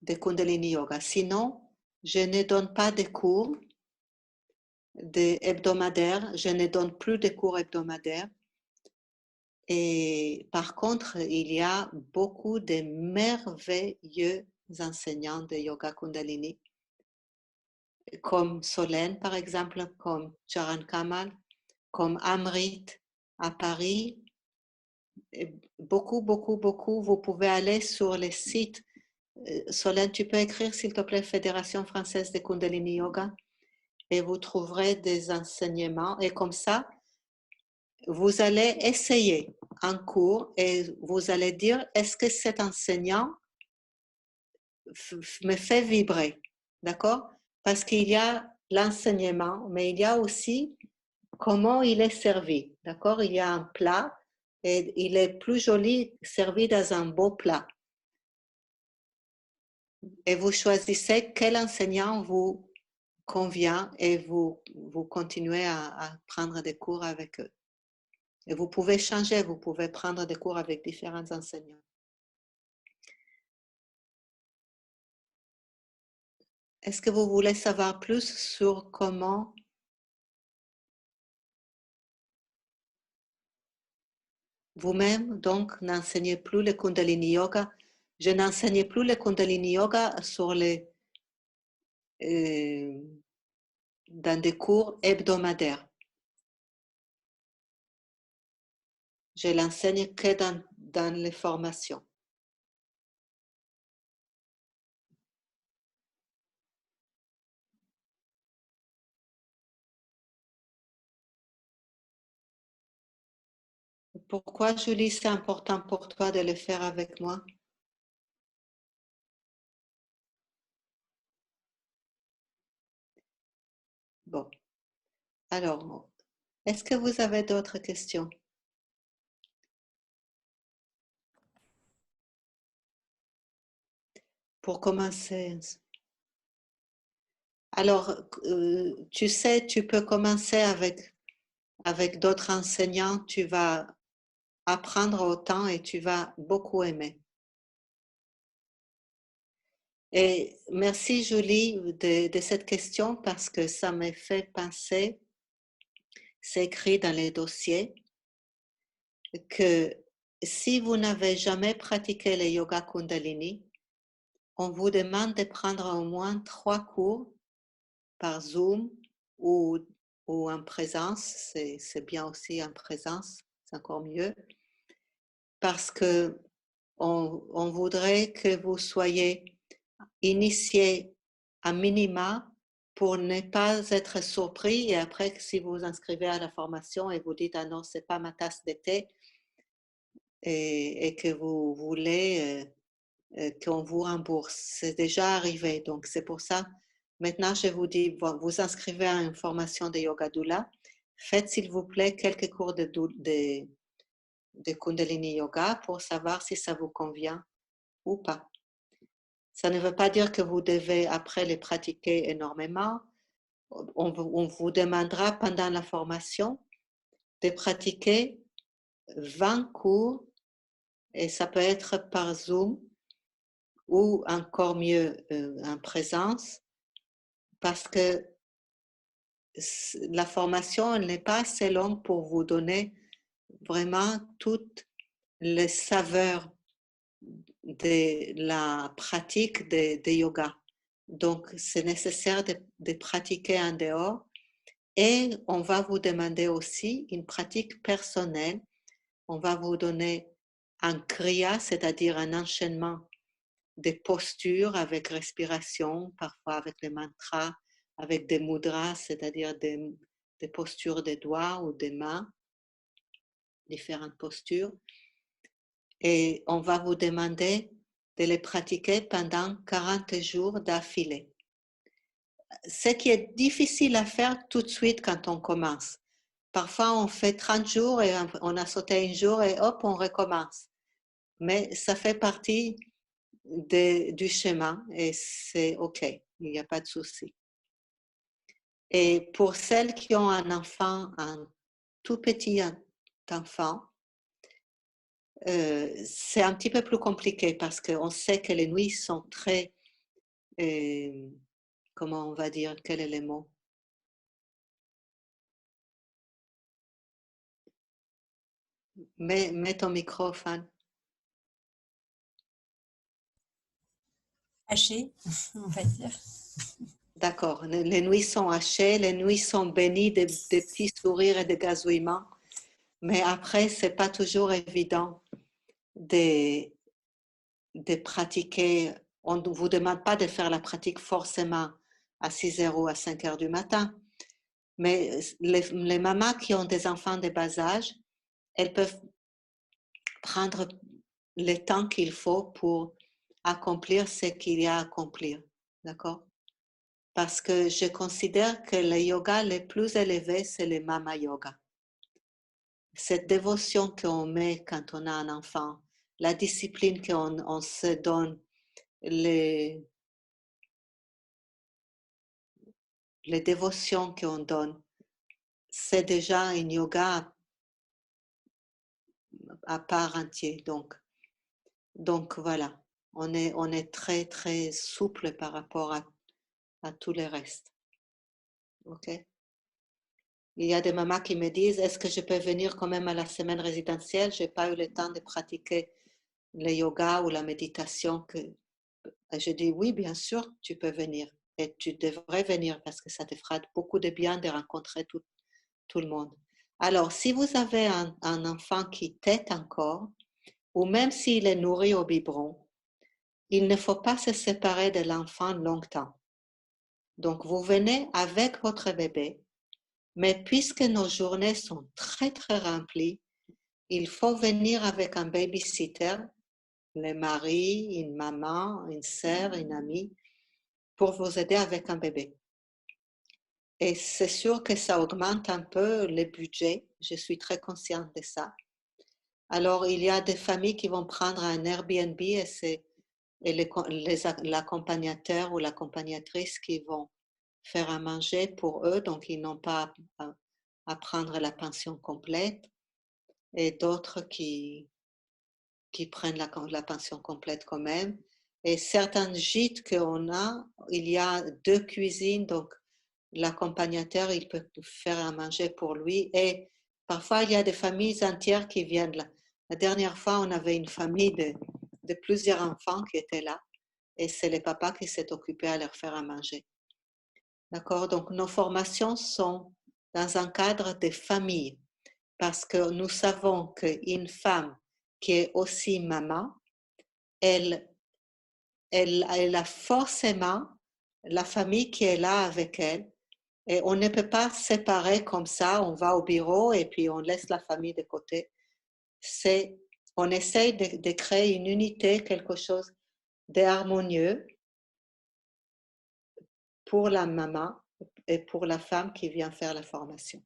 [SPEAKER 1] de Kundalini Yoga. Sinon, je ne donne pas de cours hebdomadaires, je ne donne plus de cours hebdomadaires. Et par contre, il y a beaucoup de merveilleux enseignants de yoga Kundalini, comme Solène par exemple, comme Charan Kamal, comme Amrit à Paris. Et beaucoup. Vous pouvez aller sur les sites. Solène, tu peux écrire s'il te plaît Fédération française de Kundalini Yoga et vous trouverez des enseignements. Et comme ça, vous allez essayer un cours et vous allez dire est-ce que cet enseignant me fait vibrer, d'accord? Parce qu'il y a l'enseignement, mais il y a aussi comment il est servi, d'accord? Il y a un plat et il est plus joli servi dans un beau plat. Et vous choisissez quel enseignant vous convient et vous continuez à prendre des cours avec eux. Et vous pouvez changer, vous pouvez prendre des cours avec différents enseignants. Est-ce que vous voulez savoir plus sur comment vous-même, donc, n'enseignez plus le Kundalini Yoga? Je n'enseigne plus le Kundalini Yoga sur dans des cours hebdomadaires. Je l'enseigne que dans les formations. Pourquoi, Julie, c'est important pour toi de le faire avec moi? Bon. Alors, est-ce que vous avez d'autres questions? Pour commencer. Alors, tu sais, tu peux commencer avec d'autres enseignants, tu vas apprendre autant et tu vas beaucoup aimer. Et merci Julie de cette question parce que ça me fait penser, c'est écrit dans les dossiers, que si vous n'avez jamais pratiqué le yoga Kundalini, on vous demande de prendre au moins 3 cours par Zoom ou en présence, c'est bien aussi en présence, c'est encore mieux, parce que on voudrait que vous soyez initié à minima pour ne pas être surpris et après si vous inscrivez à la formation et vous dites ah non c'est pas ma tasse de thé et que vous voulez qu'on vous rembourse, c'est déjà arrivé, donc c'est pour ça maintenant je vous dis vous inscrivez à une formation de yoga doula, faites s'il vous plaît quelques cours de Kundalini Yoga pour savoir si ça vous convient ou pas. Ça ne veut pas dire que vous devez après les pratiquer énormément. On vous demandera pendant la formation de pratiquer 20 cours et ça peut être par Zoom ou encore mieux en présence parce que la formation n'est pas assez longue pour vous donner vraiment toutes les saveurs de la pratique de yoga. Donc, c'est nécessaire de pratiquer en dehors et on va vous demander aussi une pratique personnelle. On va vous donner un kriya, c'est-à-dire un enchaînement de postures avec respiration, parfois avec les mantras, avec des mudras, c'est-à-dire des postures des doigts ou des mains. différentes postures. Et on va vous demander de les pratiquer pendant 40 jours d'affilée. Ce qui est difficile à faire tout de suite quand on commence. Parfois, on fait 30 jours et on a sauté un jour et hop, on recommence. Mais ça fait partie du schéma et c'est OK, il n'y a pas de souci. Et pour celles qui ont un enfant, un tout petit enfant, c'est un petit peu plus compliqué parce qu'on sait que les nuits sont très, comment on va dire, quel est le mot? Mets ton microphone.
[SPEAKER 4] Haché, on va dire.
[SPEAKER 1] D'accord, les nuits sont hachées, les nuits sont bénies de petits sourires et de gazouillements, mais après, ce n'est pas toujours évident de pratiquer. On ne vous demande pas de faire la pratique forcément à 6h ou à 5h du matin, mais les mamans qui ont des enfants de bas âge, elles peuvent prendre le temps qu'il faut pour accomplir ce qu'il y a à accomplir, d'accord? Parce que je considère que le yoga le plus élevé, c'est le mama yoga. Cette dévotion qu'on met quand on a un enfant, la discipline qu'on se donne, les dévotions qu'on donne, c'est déjà un yoga à part entière. Donc voilà, on est très très souple par rapport à tout le reste. OK? Il y a des mamans qui me disent, est-ce que je peux venir quand même à la semaine résidentielle? Je n'ai pas eu le temps de pratiquer le yoga ou la méditation. Je dis, oui, bien sûr, tu peux venir. Et tu devrais venir parce que ça te fera beaucoup de bien de rencontrer tout le monde. Alors, si vous avez un enfant qui tète encore, ou même s'il est nourri au biberon, il ne faut pas se séparer de l'enfant longtemps. Donc, vous venez avec votre bébé, mais puisque nos journées sont très, très remplies, il faut venir avec un babysitter, le mari, une maman, une sœur, une amie, pour vous aider avec un bébé. Et c'est sûr que ça augmente un peu le budget, je suis très consciente de ça. Alors, il y a des familles qui vont prendre un Airbnb et l'accompagnateur ou l'accompagnatrice qui vont faire à manger pour eux, donc ils n'ont pas à prendre la pension complète, et d'autres qui prennent la pension complète quand même. Et certains gîtes qu'on a, il y a 2 cuisines, donc l'accompagnateur, il peut faire à manger pour lui. Et parfois, il y a des familles entières qui viennent là. La dernière fois, on avait une famille de plusieurs enfants qui étaient là. Et c'est le papa qui s'est occupé à leur faire à manger. D'accord? Donc, nos formations sont dans un cadre de famille. Parce que nous savons qu'une femme qui est aussi maman, elle a forcément la famille qui est là avec elle. Et on ne peut pas séparer comme ça, on va au bureau et puis on laisse la famille de côté. On essaye de créer une unité, quelque chose d'harmonieux pour la maman et pour la femme qui vient faire la formation.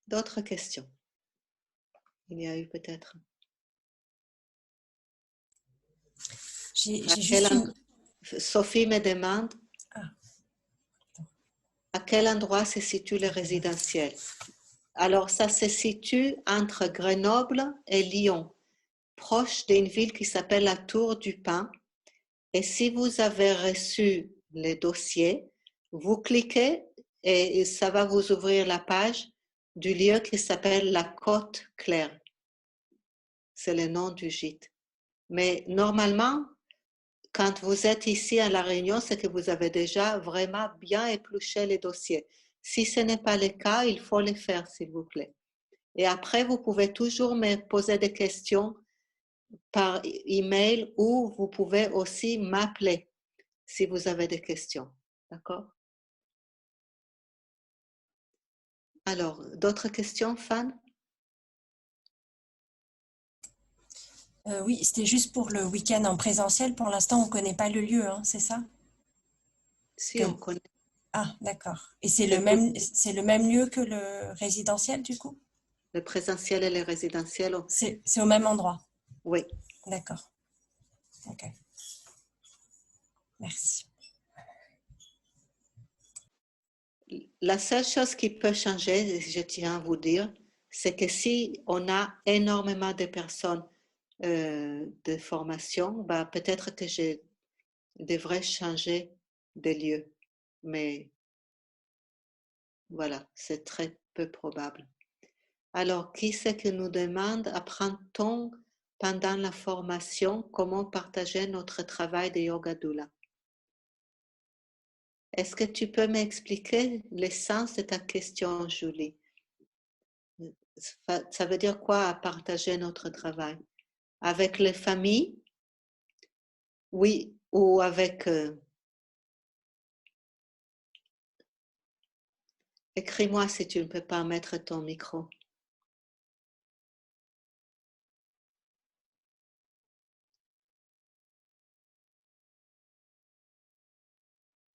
[SPEAKER 1] D'autres questions? Il y a eu peut-être. Sophie me demande à quel endroit se situe le résidentiel. Alors, ça se situe entre Grenoble et Lyon, proche d'une ville qui s'appelle la Tour du Pin. Et si vous avez reçu le dossier, vous cliquez et ça va vous ouvrir la page du lieu qui s'appelle la Côte Claire. C'est le nom du gîte. Mais normalement, quand vous êtes ici à La Réunion, c'est que vous avez déjà vraiment bien épluché les dossiers. Si ce n'est pas le cas, il faut le faire, s'il vous plaît. Et après, vous pouvez toujours me poser des questions par email ou vous pouvez aussi m'appeler si vous avez des questions. D'accord? Alors, d'autres questions, Fan?
[SPEAKER 4] Oui, c'était juste pour le week-end en présentiel. Pour l'instant, on ne connaît pas le lieu, hein, c'est ça?
[SPEAKER 1] Si, on connaît.
[SPEAKER 4] Ah, d'accord. Et
[SPEAKER 1] C'est
[SPEAKER 4] c'est le même lieu que le résidentiel, du coup?
[SPEAKER 1] le présentiel et le résidentiel.
[SPEAKER 4] C'est au même endroit?
[SPEAKER 1] Oui.
[SPEAKER 4] D'accord. Ok. Merci.
[SPEAKER 1] La seule chose qui peut changer, je tiens à vous dire, c'est que si on a énormément de personnes de formation, bah, peut-être que je devrais changer de lieu. Mais voilà, c'est très peu probable. Alors, qui c'est qui nous demande, apprend-on pendant la formation comment partager notre travail de yoga doula? Est-ce que tu peux m'expliquer l'essence de ta question, Julie? Ça veut dire quoi partager notre travail? Avec les familles? Oui, ou avec... Écris-moi si tu ne peux pas mettre ton micro.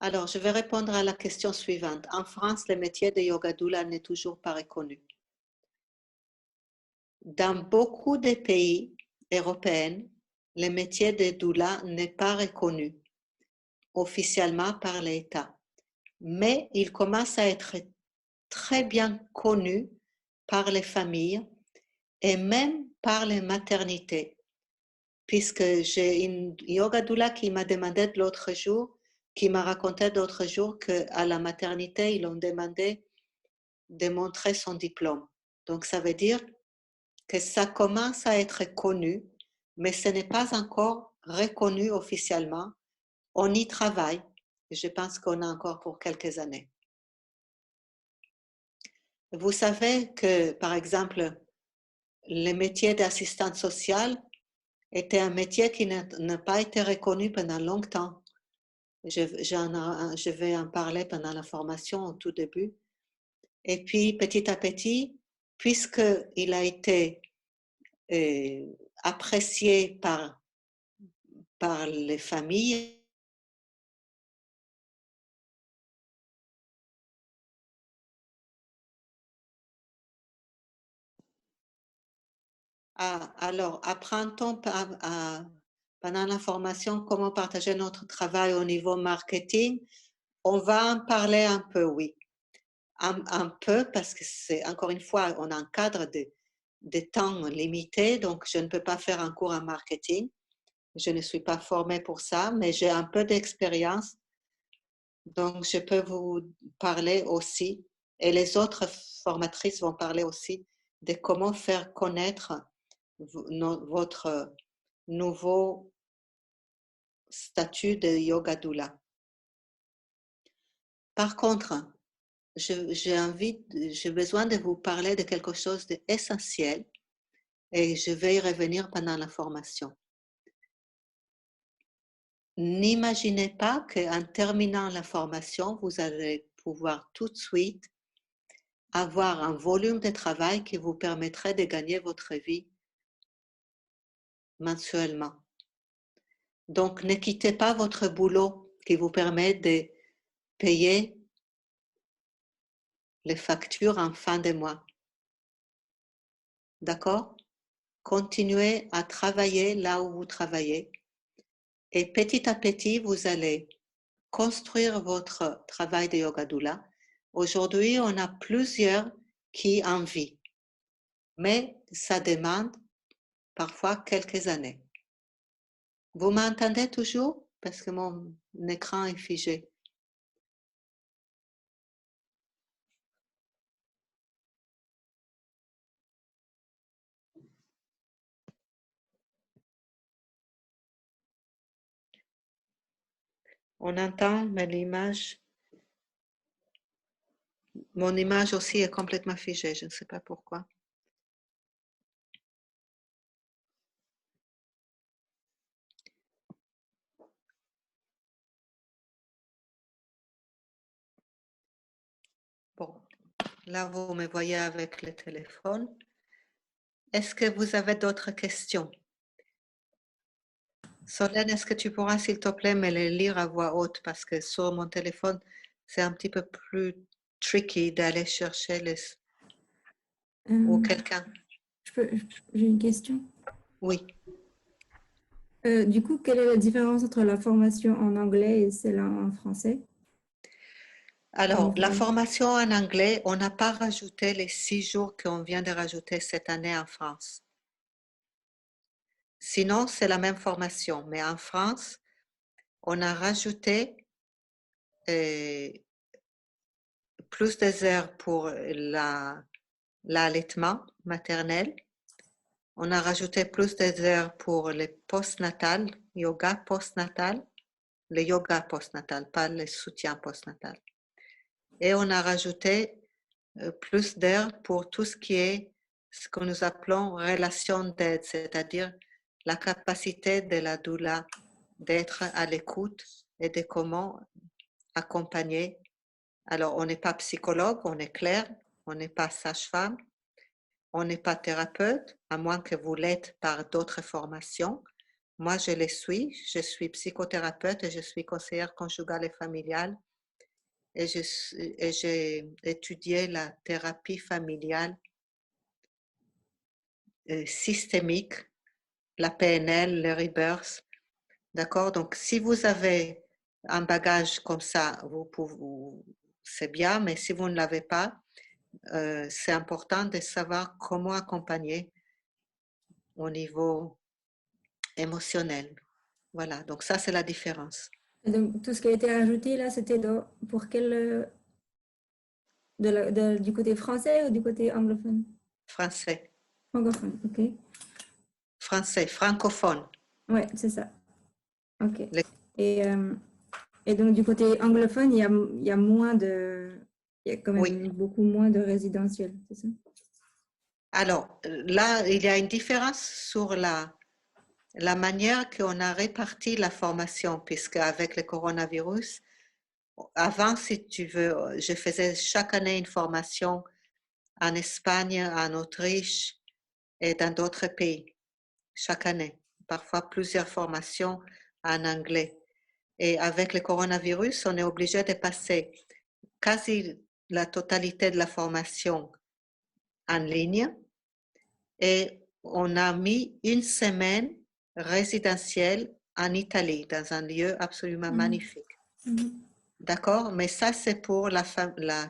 [SPEAKER 1] Alors, je vais répondre à la question suivante. En France, le métier de yoga doula n'est toujours pas reconnu. Dans beaucoup de pays européens, le métier de doula n'est pas reconnu officiellement par l'État, mais il commence à être très bien connu par les familles et même par les maternités, puisque j'ai une yoga doula qui m'a demandé l'autre jour, qui m'a raconté l'autre jour qu'à la maternité, ils l'ont demandé de montrer son diplôme. Donc, ça veut dire que ça commence à être connu, mais ce n'est pas encore reconnu officiellement. On y travaille. Je pense qu'on a encore pour quelques années. Vous savez que, par exemple, le métier d'assistante sociale était un métier qui n'a pas été reconnu pendant longtemps. Je vais en parler pendant la formation au tout début. Et puis, petit à petit, puisqu'il a été apprécié par les familles, alors, apprend-on pendant la formation comment partager notre travail au niveau marketing? On va en parler un peu, oui. Un peu, parce que c'est, encore une fois, on a un cadre de temps limité, donc je ne peux pas faire un cours en marketing. Je ne suis pas formée pour ça, mais j'ai un peu d'expérience, donc je peux vous parler aussi, et les autres formatrices vont parler aussi de comment faire connaître votre nouveau statut de yoga doula. Par contre, j'ai besoin de vous parler de quelque chose d'essentiel et je vais y revenir pendant la formation. N'imaginez pas qu'en terminant la formation, vous allez pouvoir tout de suite avoir un volume de travail qui vous permettrait de gagner votre vie mensuellement. Donc, ne quittez pas votre boulot qui vous permet de payer les factures en fin de mois. D'accord? Continuez à travailler là où vous travaillez et petit à petit, vous allez construire votre travail de yoga doula. Aujourd'hui, on a plusieurs qui en vivent, mais ça demande parfois quelques années. Vous m'entendez toujours? Parce que mon écran est figé. On entend, mais l'image, mon image aussi est complètement figée, je ne sais pas pourquoi. Bon, Là, vous me voyez avec le téléphone. Est-ce que vous avez d'autres questions? Solène, est-ce que tu pourras, s'il te plaît, me les lire à voix haute parce que sur mon téléphone, c'est un petit peu plus tricky d'aller chercher les... ou quelqu'un.
[SPEAKER 2] J'ai une question.
[SPEAKER 1] Oui.
[SPEAKER 2] Du coup, quelle est la différence entre la formation en anglais et celle en français?
[SPEAKER 1] Alors, la
[SPEAKER 2] niveau-
[SPEAKER 1] formation en anglais, on n'a pas rajouté les 6 jours qu'on vient de rajouter cette année en France. Sinon, c'est la même formation, mais en France, on a rajouté plus des heures pour l'allaitement maternel. On a rajouté plus des heures pour le postnatal, yoga postnatal, le yoga postnatal, pas le soutien postnatal. Et on a rajouté plus d'heures pour tout ce qui est ce que nous appelons relation d'aide, c'est-à-dire la capacité de la doula d'être à l'écoute et de comment accompagner. Alors, on n'est pas psychologue, on est clair, on n'est pas sage-femme, on n'est pas thérapeute, à moins que vous l'êtes par d'autres formations. Moi, je suis psychothérapeute et je suis conseillère conjugale et familiale et j'ai étudié la thérapie familiale systémique, la PNL, le Rebirth. D'accord? Donc, si vous avez un bagage comme ça, c'est bien, mais si vous ne l'avez pas, c'est important de savoir comment accompagner au niveau émotionnel. Voilà, donc ça, c'est la différence.
[SPEAKER 2] Et donc, tout ce qui a été rajouté là, c'était pour quel du côté français ou du côté anglophone?
[SPEAKER 1] Français.
[SPEAKER 2] Francophone, ok.
[SPEAKER 1] Français, francophone.
[SPEAKER 2] Ouais, c'est ça. Ok.
[SPEAKER 1] Le-
[SPEAKER 2] Et donc, du côté anglophone, il y a moins de... Il y a quand même
[SPEAKER 1] Oui.
[SPEAKER 2] beaucoup moins de résidentiels, c'est ça?
[SPEAKER 1] Alors, là, il y a une différence sur la manière qu'on a réparti la formation, puisque avec le coronavirus, avant, si tu veux, je faisais chaque année une formation en Espagne, en Autriche et dans d'autres pays, chaque année. Parfois plusieurs formations en anglais. Et avec le coronavirus, on est obligé de passer quasi la totalité de la formation en ligne et on a mis une semaine résidentielle en Italie, dans un lieu absolument magnifique. D'accord? Mais ça, c'est pour la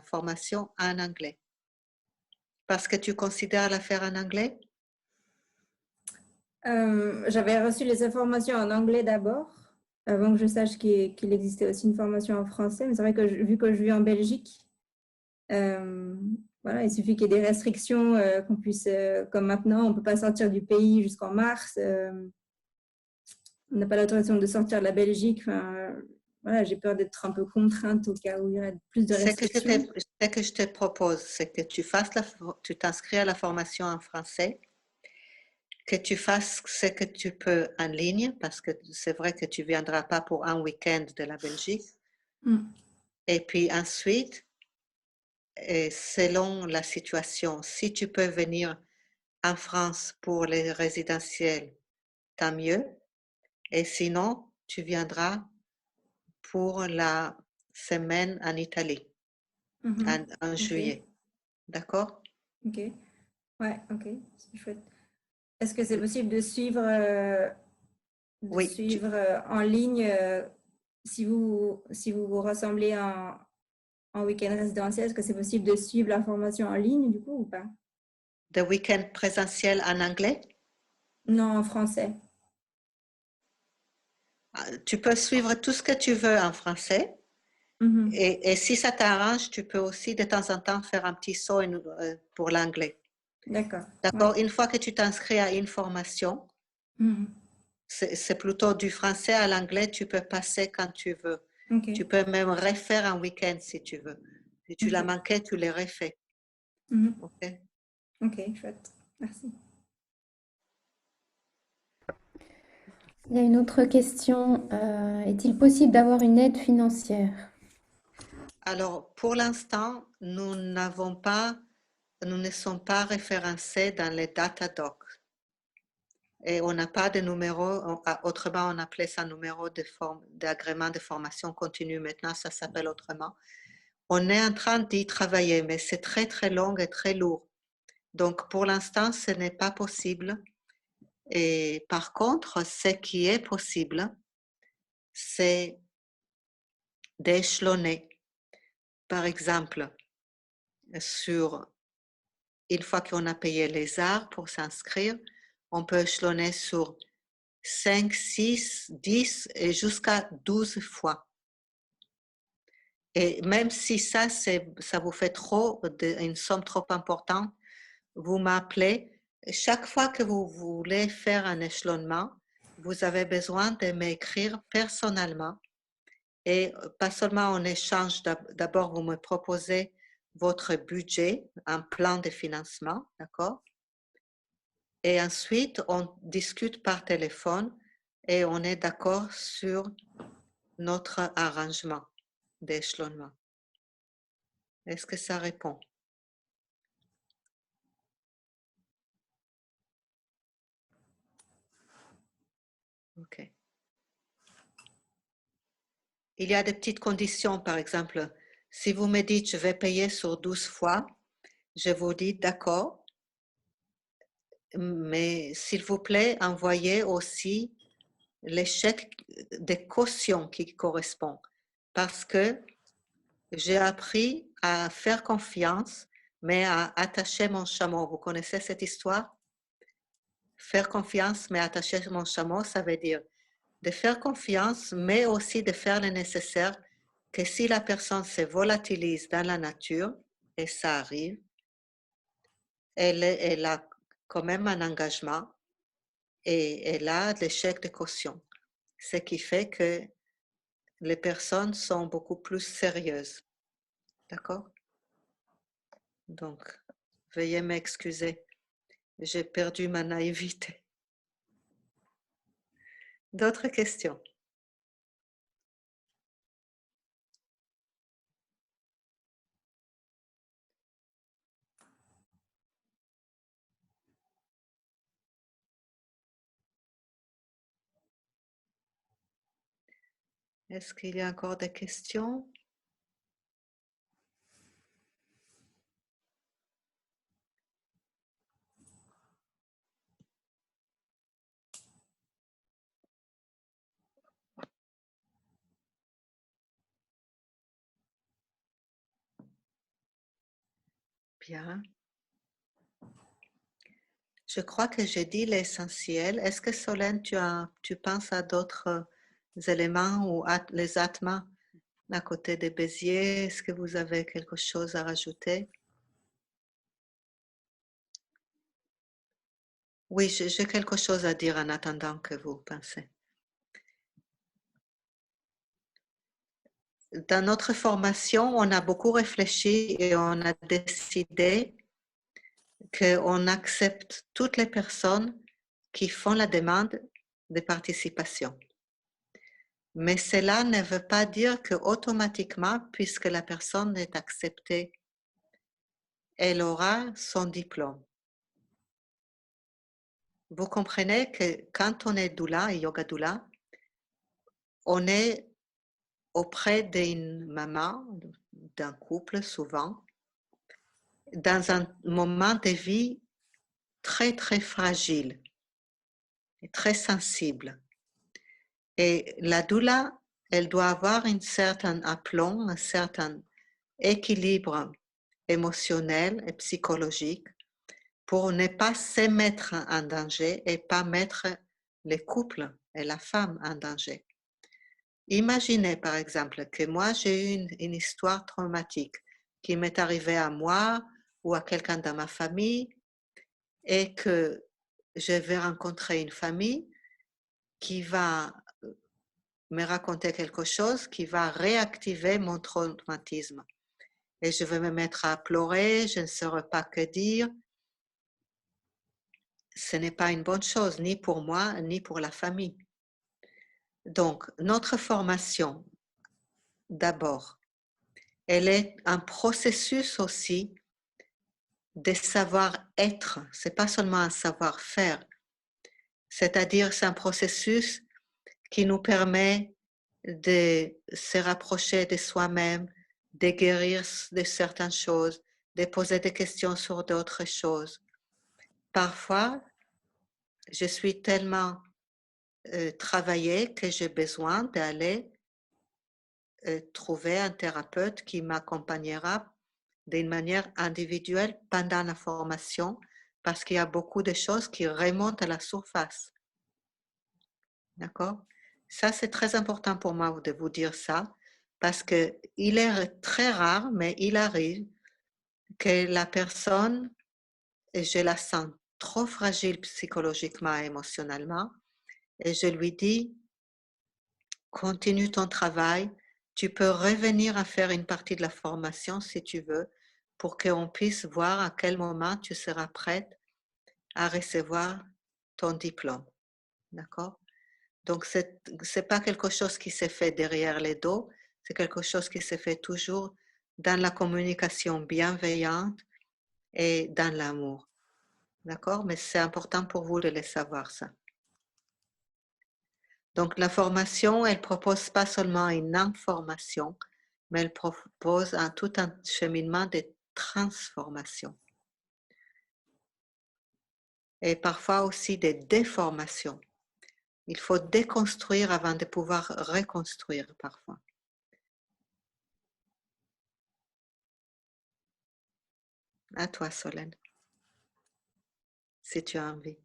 [SPEAKER 1] formation en anglais. Parce que tu considères la faire en anglais?
[SPEAKER 2] J'avais reçu les informations en anglais d'abord, avant que je sache qu'il existait aussi une formation en français. Mais c'est vrai que vu que je vis en Belgique, voilà, il suffit qu'il y ait des restrictions, qu'on puisse, comme maintenant, on ne peut pas sortir du pays jusqu'en mars. On n'a pas l'autorisation de sortir de la Belgique. Enfin, voilà, j'ai peur d'être un peu contrainte au cas où il y aurait plus de restrictions.
[SPEAKER 1] Ce que je te propose, c'est que tu t'inscris à la formation en français, que tu fasses ce que tu peux en ligne, parce que c'est vrai que tu ne viendras pas pour un week-end de la Belgique. Et puis ensuite, et selon la situation, si tu peux venir en France pour les résidentiels, tant mieux. Et sinon, tu viendras pour la semaine en Italie, en juillet. D'accord?
[SPEAKER 2] Ok. Ouais, ok. C'est chouette. Est-ce que c'est possible de suivre,
[SPEAKER 1] Oui,
[SPEAKER 2] en ligne si vous rassemblez en week-end résidentiel? Est-ce que c'est possible de suivre la formation en ligne du coup ou pas?
[SPEAKER 1] de week-end présentiel en anglais.
[SPEAKER 2] Non, en français.
[SPEAKER 1] Tu peux suivre tout ce que tu veux en français. Et si ça t'arrange, tu peux aussi de temps en temps faire un petit saut pour l'anglais.
[SPEAKER 2] D'accord.
[SPEAKER 1] D'accord?
[SPEAKER 2] Ouais.
[SPEAKER 1] Une fois que tu t'inscris à une formation, c'est plutôt du français à l'anglais, tu peux passer quand tu veux.
[SPEAKER 2] Ok.
[SPEAKER 1] Tu peux même refaire un week-end si tu veux. Si tu l'as manqué, tu les refais. Ok?
[SPEAKER 2] Ok, chouette. Merci.
[SPEAKER 5] Il y a une autre question. Est-il possible d'avoir une aide financière?
[SPEAKER 1] Alors, pour l'instant, nous ne sommes pas référencés dans les Datadoc. Et on n'a pas de numéro, autrement on appelait ça numéro d'agrément de formation continue. Maintenant, ça s'appelle autrement. On est en train d'y travailler, mais c'est très, très long et très lourd. Donc, pour l'instant, ce n'est pas possible. Et par contre, ce qui est possible, c'est d'échelonner. Par exemple, une fois qu'on a payé les heures pour s'inscrire, on peut échelonner sur 5, 6, 10 et jusqu'à 12 fois. Et même si ça vous fait trop, une somme trop importante, vous m'appelez. Chaque fois que vous voulez faire un échelonnement, vous avez besoin de m'écrire personnellement. Et pas seulement en échange, d'abord vous me proposez votre budget, un plan de financement, d'accord? Et ensuite, on discute par téléphone et on est d'accord sur notre arrangement d'échelonnement. Est-ce que ça répond? OK. Il y a des petites conditions, par exemple, si vous me dites je vais payer sur 12 fois, je vous dis d'accord, mais s'il vous plaît, envoyez aussi les chèques de caution qui correspondent, parce que j'ai appris à faire confiance, mais à attacher mon chameau. Vous connaissez cette histoire? Faire confiance, mais attacher mon chameau, ça veut dire de faire confiance, mais aussi de faire le nécessaire que si la personne se volatilise dans la nature, et ça arrive, elle a quand même un engagement et elle a des chèques de caution. Ce qui fait que les personnes sont beaucoup plus sérieuses. D'accord? Donc, veuillez m'excuser. J'ai perdu ma naïveté. D'autres questions? Est-ce qu'il y a encore des questions? Bien. Je crois que j'ai dit l'essentiel. Est-ce que Solène, tu penses à d'autres éléments ou les atmas à côté des Béziers? Est-ce que vous avez quelque chose à rajouter? Oui, j'ai quelque chose à dire en attendant que vous pensez. Dans notre formation, on a beaucoup réfléchi et on a décidé qu'on accepte toutes les personnes qui font la demande de participation. Mais cela ne veut pas dire qu'automatiquement, puisque la personne est acceptée, elle aura son diplôme. Vous comprenez que quand on est doula et yoga doula, on est auprès d'une maman, d'un couple souvent, dans un moment de vie très très fragile et très sensible. Et la doula, elle doit avoir un certain aplomb, un certain équilibre émotionnel et psychologique pour ne pas se mettre en danger et pas mettre le couple et la femme en danger. Imaginez par exemple que moi j'ai eu une histoire traumatique qui m'est arrivée à moi ou à quelqu'un dans ma famille et que je vais rencontrer une famille qui va me raconter quelque chose qui va réactiver mon traumatisme. Et je vais me mettre à pleurer, je ne saurais pas que dire. Ce n'est pas une bonne chose, ni pour moi, ni pour la famille. Donc, notre formation, d'abord, elle est un processus aussi de savoir-être. C'est pas seulement un savoir-faire. C'est-à-dire, c'est un processus qui nous permet de se rapprocher de soi-même, de guérir de certaines choses, de poser des questions sur d'autres choses. Parfois, je suis tellement travaillée que j'ai besoin d'aller trouver un thérapeute qui m'accompagnera d'une manière individuelle pendant la formation parce qu'il y a beaucoup de choses qui remontent à la surface. D'accord? Ça, c'est très important pour moi de vous dire ça parce qu'il est très rare, mais il arrive que la personne, et je la sens trop fragile psychologiquement et émotionnellement, et je lui dis, continue ton travail, tu peux revenir à faire une partie de la formation si tu veux, pour qu'on puisse voir à quel moment tu seras prête à recevoir ton diplôme. D'accord? Donc, ce n'est pas quelque chose qui se fait derrière les dos, c'est quelque chose qui se fait toujours dans la communication bienveillante et dans l'amour. D'accord? Mais c'est important pour vous de le savoir, ça. Donc, la formation, elle propose pas seulement une information, mais elle propose tout un cheminement de transformation. Et parfois aussi des déformations. Il faut déconstruire avant de pouvoir reconstruire parfois. À toi, Solène, si tu as envie.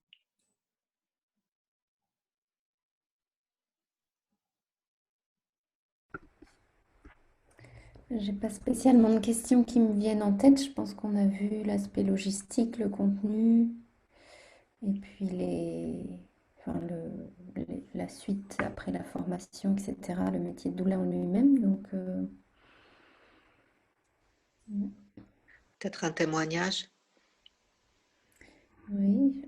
[SPEAKER 5] J'ai pas spécialement de questions qui me viennent en tête. Je pense qu'on a vu l'aspect logistique, le contenu, et puis enfin, la suite après la formation, etc. Le métier de doula en lui-même. Donc,
[SPEAKER 1] Peut-être un témoignage.
[SPEAKER 5] oui.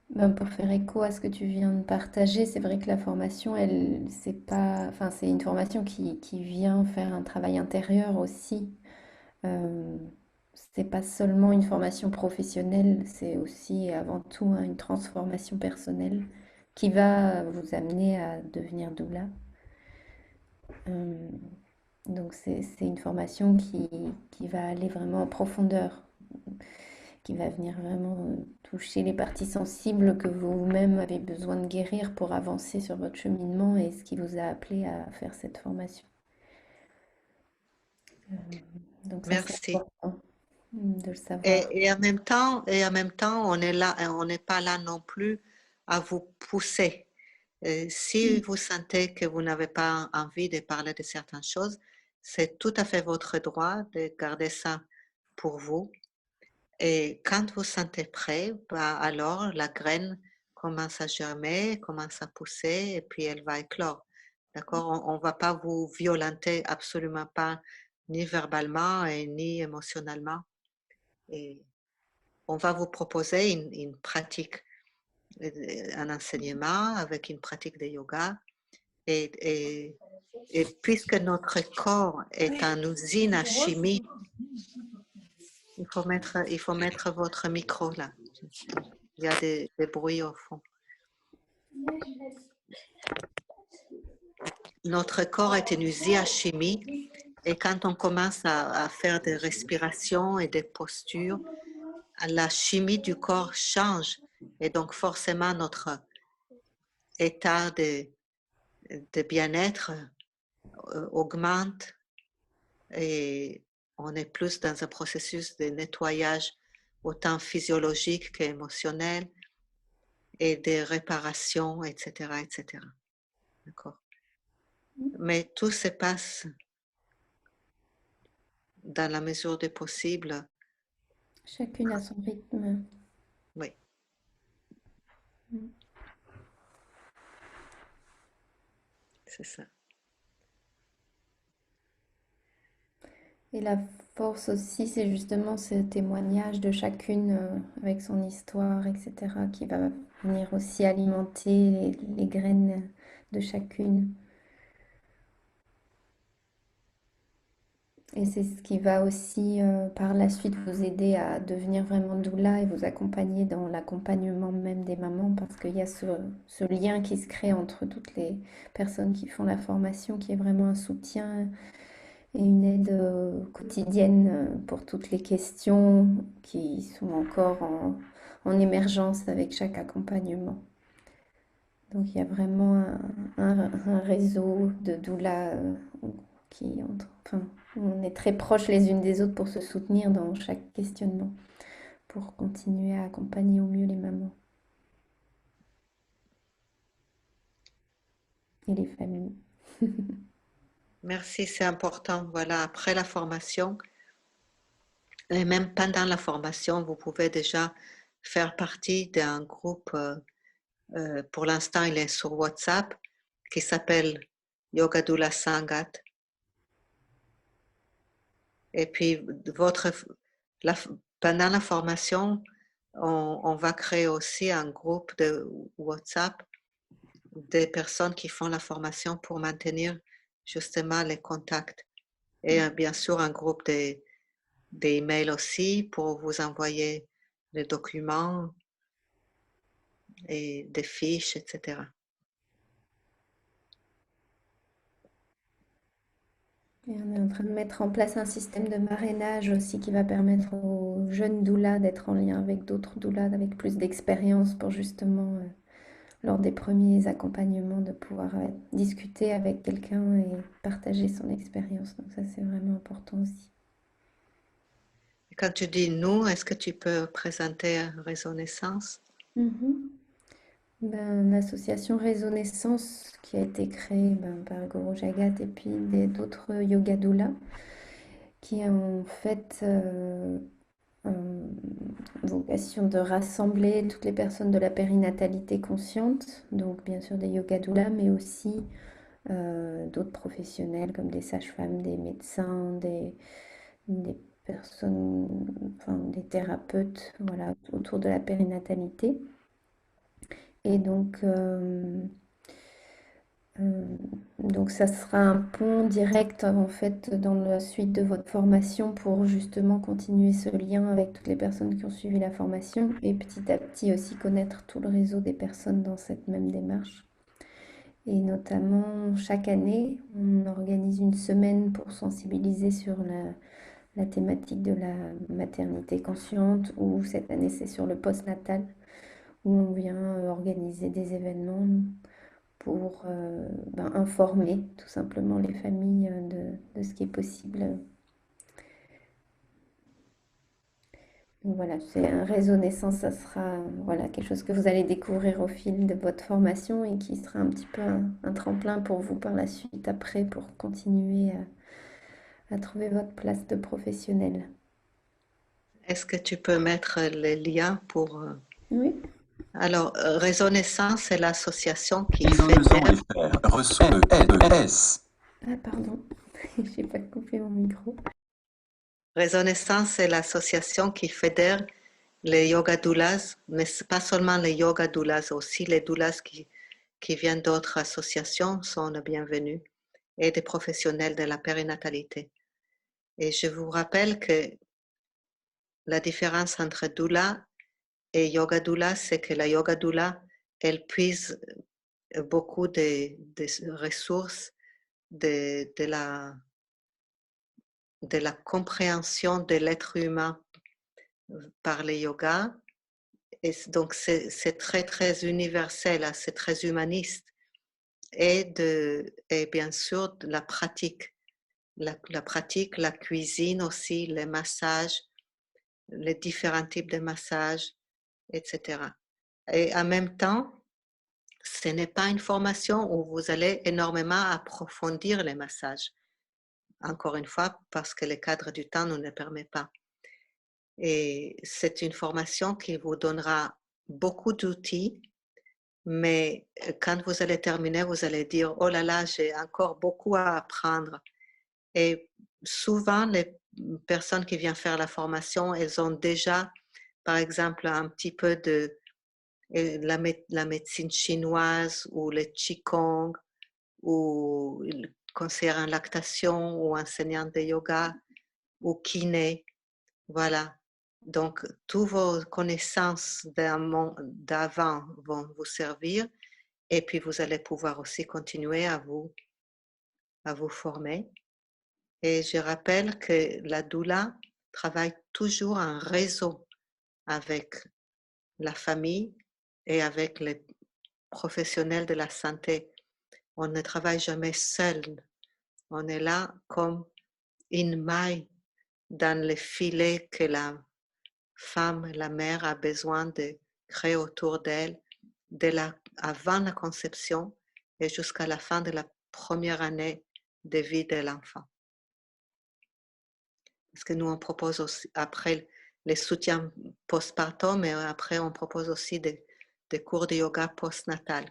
[SPEAKER 5] Ben, pour faire écho à ce que tu viens de partager, c'est vrai que la formation, c'est pas, enfin, c'est une formation qui vient faire un travail intérieur aussi. Euh, c'est pas seulement une formation professionnelle, c'est aussi et avant tout hein, une transformation personnelle qui va vous amener à devenir doula. Euh, donc c'est une formation qui va aller vraiment en profondeur, qui va venir vraiment toucher les parties sensibles que vous-même avez besoin de guérir pour avancer sur votre cheminement et ce qui vous a appelé à faire cette formation. Euh, donc ça c'est
[SPEAKER 1] Merci.
[SPEAKER 5] important de le savoir.
[SPEAKER 1] Et en même temps, on est là, on n'est pas là non plus à vous pousser. Si vous sentez que vous n'avez pas envie de parler de certaines choses, c'est tout à fait votre droit de garder ça pour vous. Et quand vous sentez prêt, bah alors la graine commence à germer, commence à pousser et puis elle va éclore. D'accord? On ne va pas vous violenter absolument pas, ni verbalement et ni émotionnellement. Et on va vous proposer une pratique, un enseignement avec une pratique de yoga. Et puisque notre corps est une usine à chimie, il faut mettre votre micro là. Il y a des bruits au fond. Notre corps est une usine à chimie et quand on commence à faire des respirations et des postures, la chimie du corps change et donc forcément notre état de bien-être augmente et on est plus dans un processus de nettoyage autant physiologique qu'émotionnel et de réparation, etc., etc. D'accord. Mais tout se passe dans la mesure du possible.
[SPEAKER 5] Chacune a son rythme.
[SPEAKER 1] Oui. C'est ça.
[SPEAKER 5] Et la force aussi, c'est justement ce témoignage de chacune avec son histoire, etc., qui va venir aussi alimenter les graines de chacune. Et c'est ce qui va aussi par la suite vous aider à devenir vraiment doula et vous accompagner dans l'accompagnement même des mamans parce qu'il y a ce lien qui se crée entre toutes les personnes qui font la formation qui est vraiment un soutien et une aide quotidienne pour toutes les questions qui sont encore en émergence avec chaque accompagnement. Donc il y a vraiment un réseau de doulas enfin, on est très proches les unes des autres pour se soutenir dans chaque questionnement, pour continuer à accompagner au mieux les mamans et les familles.
[SPEAKER 1] Merci, c'est important. Voilà, après la formation, et même pendant la formation, vous pouvez déjà faire partie d'un groupe, pour l'instant il est sur WhatsApp, qui s'appelle Yoga Doula Sangat. Et puis, la, pendant la formation, on va créer aussi un groupe de WhatsApp des personnes qui font la formation pour maintenir justement les contacts. Et bien sûr, un groupe des emails aussi pour vous envoyer les documents et des fiches, etc.
[SPEAKER 5] Et on est en train de mettre en place un système de marrainage aussi qui va permettre aux jeunes doulas d'être en lien avec d'autres doulas avec plus d'expérience pour justement, lors des premiers accompagnements, de pouvoir discuter avec quelqu'un et partager son expérience. Donc ça, c'est vraiment important aussi.
[SPEAKER 1] Quand tu dis nous, est-ce que tu peux présenter Réseau Naissance?
[SPEAKER 5] L'association Réseau Naissance qui a été créée par Guru Jagat et puis d'autres yoga doulas qui a en fait vocation de rassembler toutes les personnes de la périnatalité consciente, donc bien sûr des yoga doulas, mais aussi d'autres professionnels comme des sages-femmes, des médecins, des personnes, enfin des thérapeutes, voilà, autour de la périnatalité. Et donc ça sera un pont direct en fait dans la suite de votre formation pour justement continuer ce lien avec toutes les personnes qui ont suivi la formation et petit à petit aussi connaître tout le réseau des personnes dans cette même démarche. Et notamment chaque année, on organise une semaine pour sensibiliser sur la thématique de la maternité consciente, ou cette année c'est sur le postnatal, où on vient organiser des événements pour informer tout simplement les familles de ce qui est possible. Donc voilà, c'est un réseau naissance, ça sera voilà, quelque chose que vous allez découvrir au fil de votre formation et qui sera un petit peu un tremplin pour vous par la suite après pour continuer à trouver votre place de professionnel.
[SPEAKER 1] Est-ce que tu peux mettre les liens pour...
[SPEAKER 5] Oui.
[SPEAKER 1] Alors, Réseau Naissance, c'est l'association qui
[SPEAKER 6] fédère...
[SPEAKER 5] Ah, pardon, j'ai pas coupé mon micro.
[SPEAKER 1] Réseau Naissance, c'est l'association qui fédère les yoga doulas, mais pas seulement les yoga doulas, aussi les doulas qui viennent d'autres associations sont les bienvenus, et des professionnels de la périnatalité. Et je vous rappelle que la différence entre doula et yoga doula, c'est que la yoga doula, elle puise beaucoup de ressources de la compréhension de l'être humain par le yoga. Et donc, c'est très, très universel, c'est très humaniste. Et bien sûr, de la pratique. La pratique, la cuisine aussi, les massages, les différents types de massages, etc. Et en même temps, ce n'est pas une formation où vous allez énormément approfondir les massages. Encore une fois, parce que le cadre du temps ne le permet pas. Et c'est une formation qui vous donnera beaucoup d'outils, mais quand vous allez terminer, vous allez dire « Oh là là, j'ai encore beaucoup à apprendre ». Et souvent, les personnes qui viennent faire la formation, elles ont déjà, par exemple, un petit peu de la médecine chinoise ou le qigong ou conseillère en lactation ou enseignante de yoga ou kiné. Voilà. Donc, toutes vos connaissances d'avant vont vous servir et puis vous allez pouvoir aussi continuer à vous former. Et je rappelle que la doula travaille toujours en réseau avec la famille et avec les professionnels de la santé. On ne travaille jamais seul. On est là comme une maille dans le filet que la femme, la mère a besoin de créer autour d'elle avant la conception et jusqu'à la fin de la première année de vie de l'enfant. Parce que nous, on propose aussi, après les soutiens postpartum, mais après, on propose aussi des cours de yoga postnatal.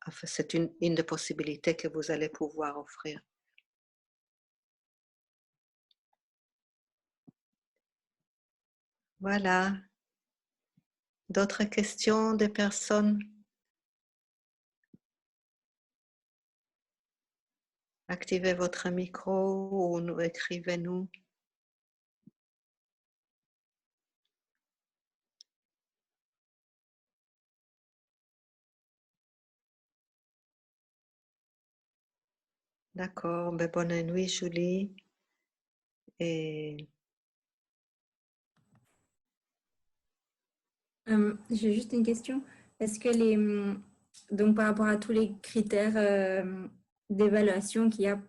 [SPEAKER 1] Enfin, c'est une des possibilités que vous allez pouvoir offrir. Voilà. D'autres questions des personnes? Activez votre micro ou écrivez-nous. D'accord. Ben, bonne nuit, Julie. Et
[SPEAKER 2] J'ai juste une question. Est-ce que donc par rapport à tous les critères d'évaluation qu'il y a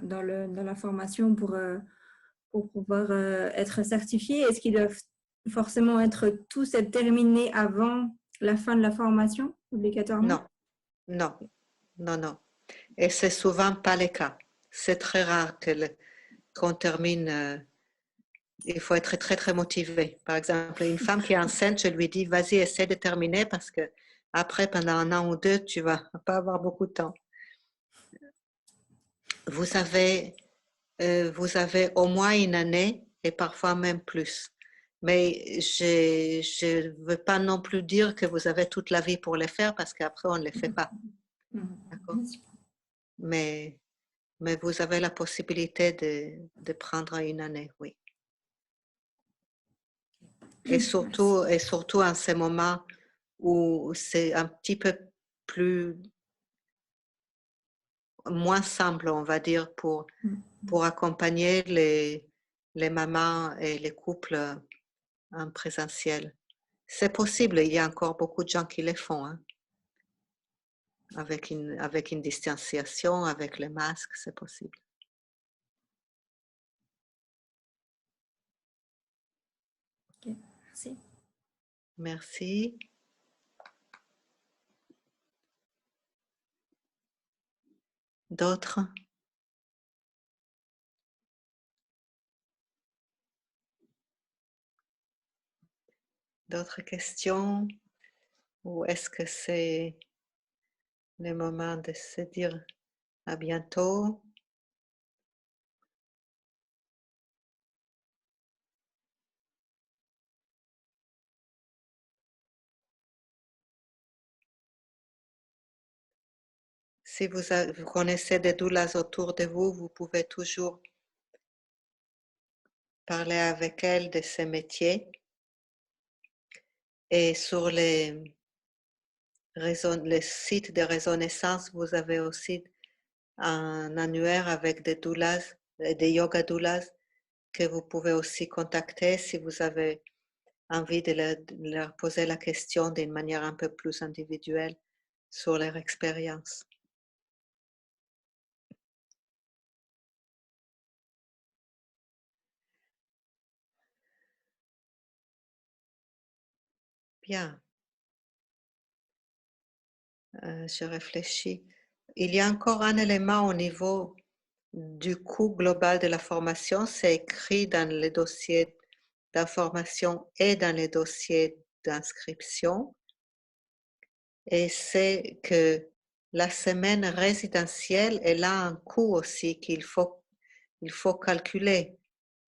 [SPEAKER 2] dans la formation pour pouvoir être certifié, est-ce qu'ils doivent forcément être tous terminés avant la fin de la formation, obligatoirement?
[SPEAKER 1] non. Et c'est souvent pas le cas. C'est très rare qu'on termine. Il faut être très, très motivé. Par exemple, une femme qui est enceinte, je lui dis, vas-y, essaie de terminer parce que après, pendant 1 an ou 2, tu vas pas avoir beaucoup de temps. Vous avez au moins 1 année et parfois même plus. Mais je ne veux pas non plus dire que vous avez toute la vie pour les faire parce qu'après, on ne les fait pas. D'accord? Mais vous avez la possibilité de prendre 1 année, oui. Et surtout en ces moments où c'est un petit peu moins simple, on va dire, pour accompagner les mamans et les couples en présentiel. C'est possible, il y a encore beaucoup de gens qui le font, hein. Avec une distanciation, avec le masque, c'est possible.
[SPEAKER 2] Ok, merci.
[SPEAKER 1] Merci. D'autres? D'autres questions? Ou est-ce que c'est le moment de se dire à bientôt? Si vous connaissez des doulas autour de vous, vous pouvez toujours parler avec elles de ces métiers. Et sur les sites de Résonaissance, vous avez aussi un annuaire avec des doulas, des yoga doulas que vous pouvez aussi contacter si vous avez envie de leur poser la question d'une manière un peu plus individuelle sur leur expérience. Bien. Je réfléchis. Il y a encore un élément au niveau du coût global de la formation, c'est écrit dans les dossiers d'information et dans les dossiers d'inscription. Et c'est que la semaine résidentielle, elle a un coût aussi qu'il faut calculer.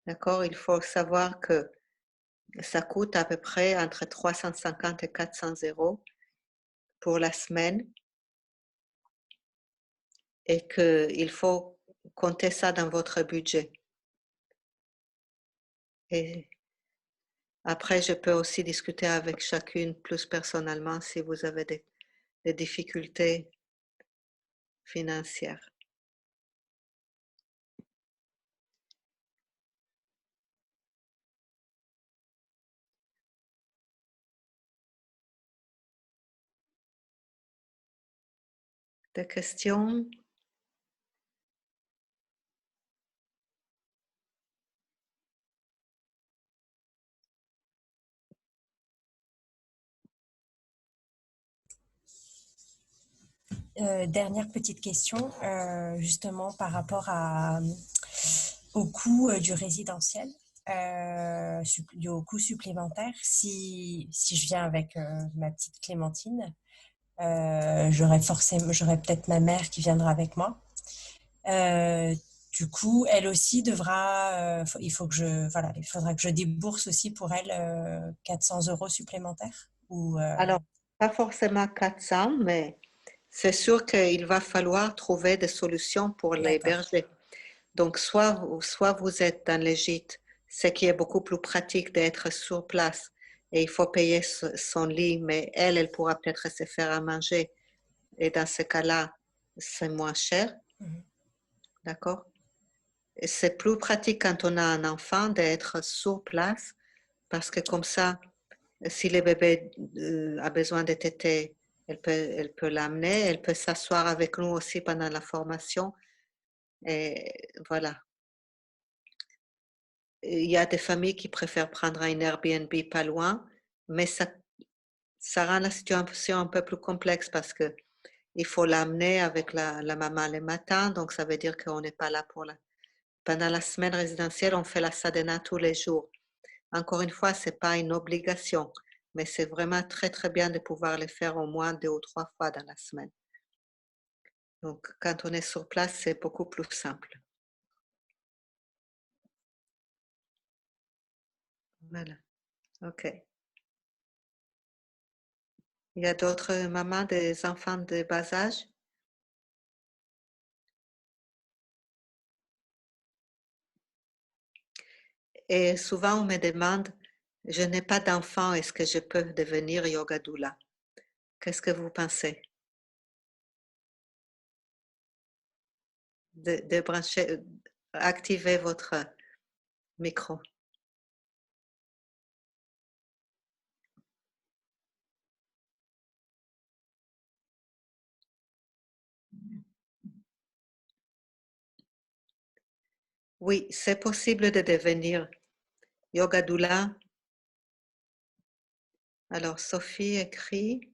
[SPEAKER 1] D'accord? Il faut savoir que ça coûte à peu près entre 350 et 400 € pour la semaine. et qu'il faut compter ça dans votre budget. Et après, je peux aussi discuter avec chacune plus personnellement si vous avez des difficultés financières. Des questions?
[SPEAKER 4] Dernière petite question, justement par rapport au coût du résidentiel, au coût supplémentaire. Si je viens avec ma petite Clémentine, j'aurai peut-être ma mère qui viendra avec moi. Du coup, elle aussi devra, il faudra que je débourse aussi pour elle 400 € supplémentaires.
[SPEAKER 1] Alors, pas forcément 400, mais c'est sûr qu'il va falloir trouver des solutions pour l'héberger. Donc, soit vous êtes dans le gîte, ce qui est beaucoup plus pratique d'être sur place, et il faut payer son lit, mais elle pourra peut-être se faire à manger. Et dans ce cas-là, c'est moins cher. D'accord? Et c'est plus pratique quand on a un enfant d'être sur place, parce que comme ça, si le bébé a besoin de tétée, elle peut l'amener, elle peut s'asseoir avec nous aussi pendant la formation. Et voilà. Il y a des familles qui préfèrent prendre un Airbnb pas loin, mais ça rend la situation un peu plus complexe parce que il faut l'amener avec la maman le matin, donc ça veut dire qu'on n'est pas là pendant la semaine résidentielle, on fait la sadhana tous les jours. Encore une fois, c'est pas une obligation, mais c'est vraiment très très bien de pouvoir le faire au moins 2 ou 3 fois dans la semaine. Donc, quand on est sur place, c'est beaucoup plus simple. Voilà. OK. Il y a d'autres mamans des enfants de bas âge? Et souvent, on me demande, je n'ai pas d'enfant, est-ce que je peux devenir yoga doula? Qu'est-ce que vous pensez? De brancher, activer votre micro. Oui, c'est possible de devenir yoga doula. Alors, Sophie écrit,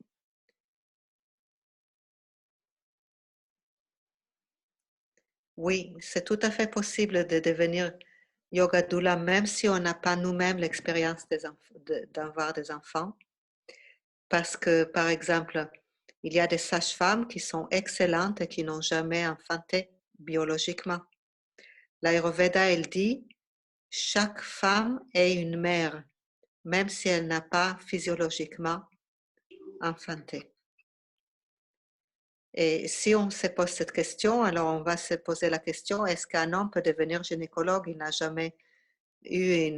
[SPEAKER 1] oui, c'est tout à fait possible de devenir yoga doula, même si on n'a pas nous-mêmes l'expérience d'avoir des enfants. Parce que, par exemple, il y a des sages-femmes qui sont excellentes et qui n'ont jamais enfanté biologiquement. L'Ayurveda, elle dit, chaque femme est une mère, même si elle n'a pas physiologiquement enfanté. Et si on se pose cette question, alors on va se poser la question, est-ce qu'un homme peut devenir gynécologue? Il n'a jamais eu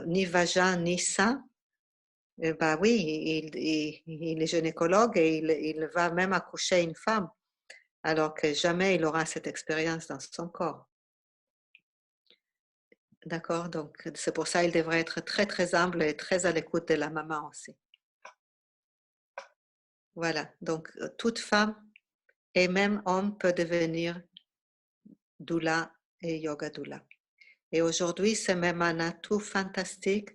[SPEAKER 1] ni vagin ni sein. Eh ben oui, il est gynécologue et il va même accoucher une femme, alors que jamais il aura cette expérience dans son corps. D'accord? Donc, c'est pour ça qu'il devrait être très, très humble et très à l'écoute de la maman aussi. Voilà. Donc, toute femme et même homme peut devenir doula et yoga doula. Et aujourd'hui, c'est même un atout fantastique.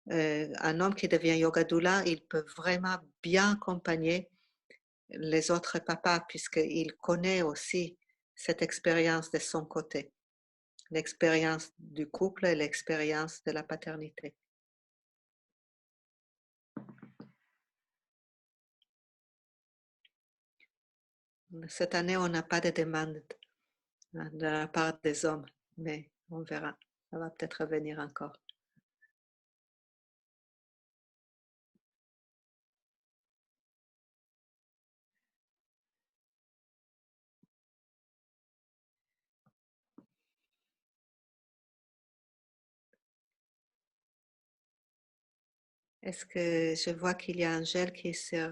[SPEAKER 1] Un homme qui devient yoga doula, il peut vraiment bien accompagner les autres papas puisqu'il connaît aussi cette expérience de son côté, l'expérience du couple et l'expérience de la paternité. Cette année, on n'a pas de demande de la part des hommes, mais on verra. Ça va peut-être venir encore. Est-ce que je vois qu'il y a Angèle qui est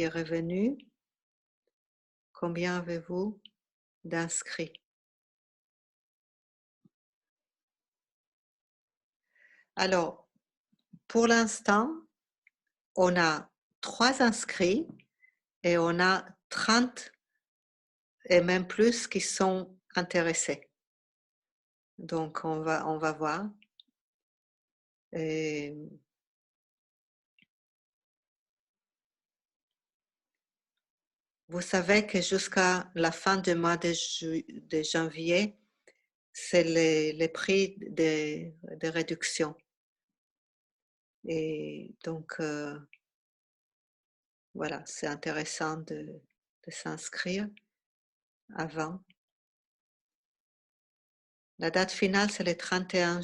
[SPEAKER 1] revenu? Combien avez-vous d'inscrits? Alors, pour l'instant, on a 3 inscrits et on a 30 et même plus qui sont intéressés. Donc, on va voir. Et vous savez que jusqu'à la fin du mois de janvier, c'est les prix de réduction. Et donc, voilà, c'est intéressant de s'inscrire avant. La date finale, c'est le 31.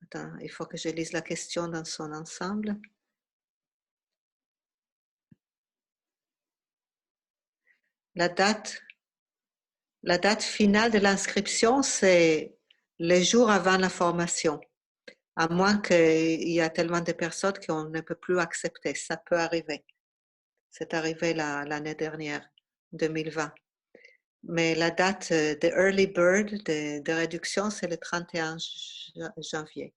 [SPEAKER 1] Attends, il faut que je lise la question dans son ensemble. La date finale de l'inscription, c'est les jours avant la formation. À moins qu'il y a tellement de personnes qu'on ne peut plus accepter. Ça peut arriver. C'est arrivé l'année dernière, 2020. Mais la date de early bird, de réduction, c'est le 31 janvier.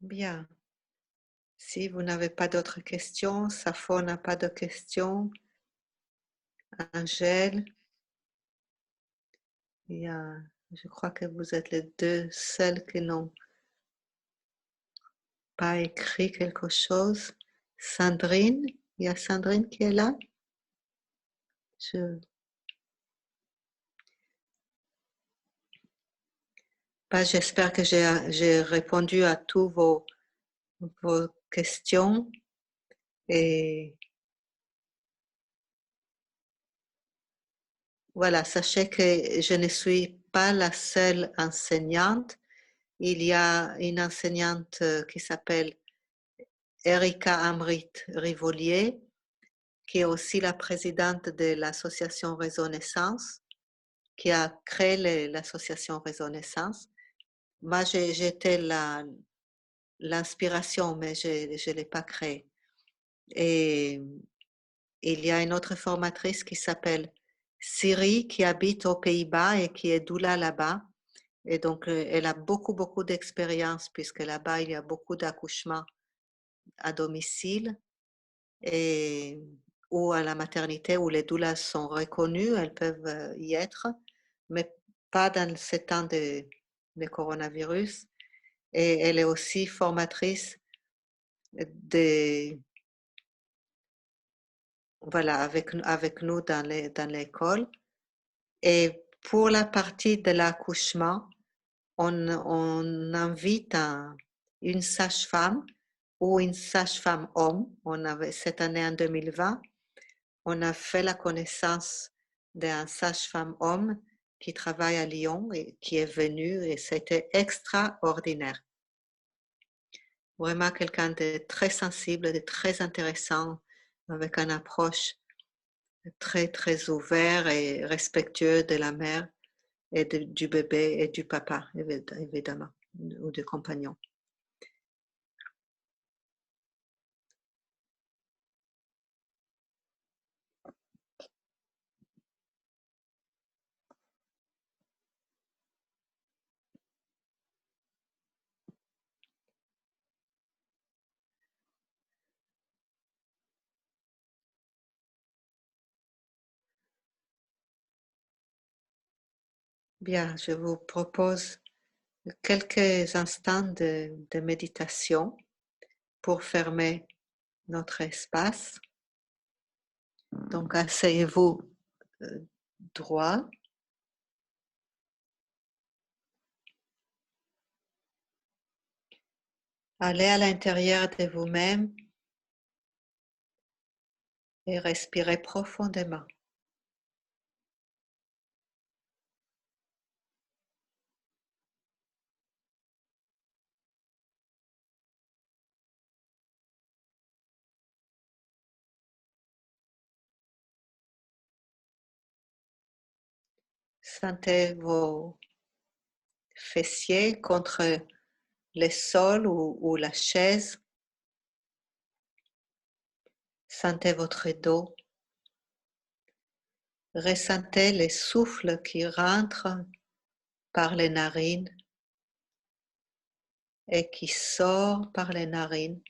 [SPEAKER 1] Bien. Si vous n'avez pas d'autres questions, Safo n'a pas de questions, Angèle, je crois que vous êtes les deux seuls qui n'ont pas écrit quelque chose. Sandrine, il y a Sandrine qui est là. J'espère que j'ai répondu à tous vos questions et voilà, sachez que je ne suis pas la seule enseignante. Il y a une enseignante qui s'appelle Erika Amrit Rivolier, qui est aussi la présidente de l'association Réseau Naissance, qui a créé l'association Réseau Naissance. Moi, j'étais l'inspiration, mais je ne l'ai pas créée. Et il y a une autre formatrice qui s'appelle Siri, qui habite aux Pays-Bas et qui est doula là-bas. Et donc, elle a beaucoup d'expérience, puisque là-bas, il y a beaucoup d'accouchements à domicile et, ou à la maternité, où les doulas sont reconnues, elles peuvent y être, mais pas dans ces temps de coronavirus. Et elle est aussi formatrice voilà, avec nous dans l'école. Et pour la partie de l'accouchement, on invite une sage-femme ou une sage-femme homme. Cette année, en 2020, on a fait la connaissance d'un sage-femme homme qui travaille à Lyon et qui est venu et c'était extraordinaire. Vraiment quelqu'un de très sensible, de très intéressant, avec une approche très ouverte et respectueuse de la mère et du bébé et du papa, évidemment, ou du compagnon. Bien, je vous propose quelques instants de méditation pour fermer notre espace. Donc, asseyez-vous droit. Allez à l'intérieur de vous-même et respirez profondément. Sentez vos fessiers contre le sol ou la chaise. Sentez votre dos. Ressentez le souffle qui rentre par les narines et qui sort par les narines.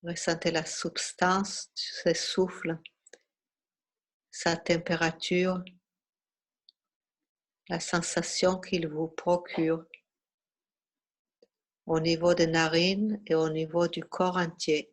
[SPEAKER 1] Ressentez la substance de ce souffle, sa température, la sensation qu'il vous procure au niveau des narines et au niveau du corps entier.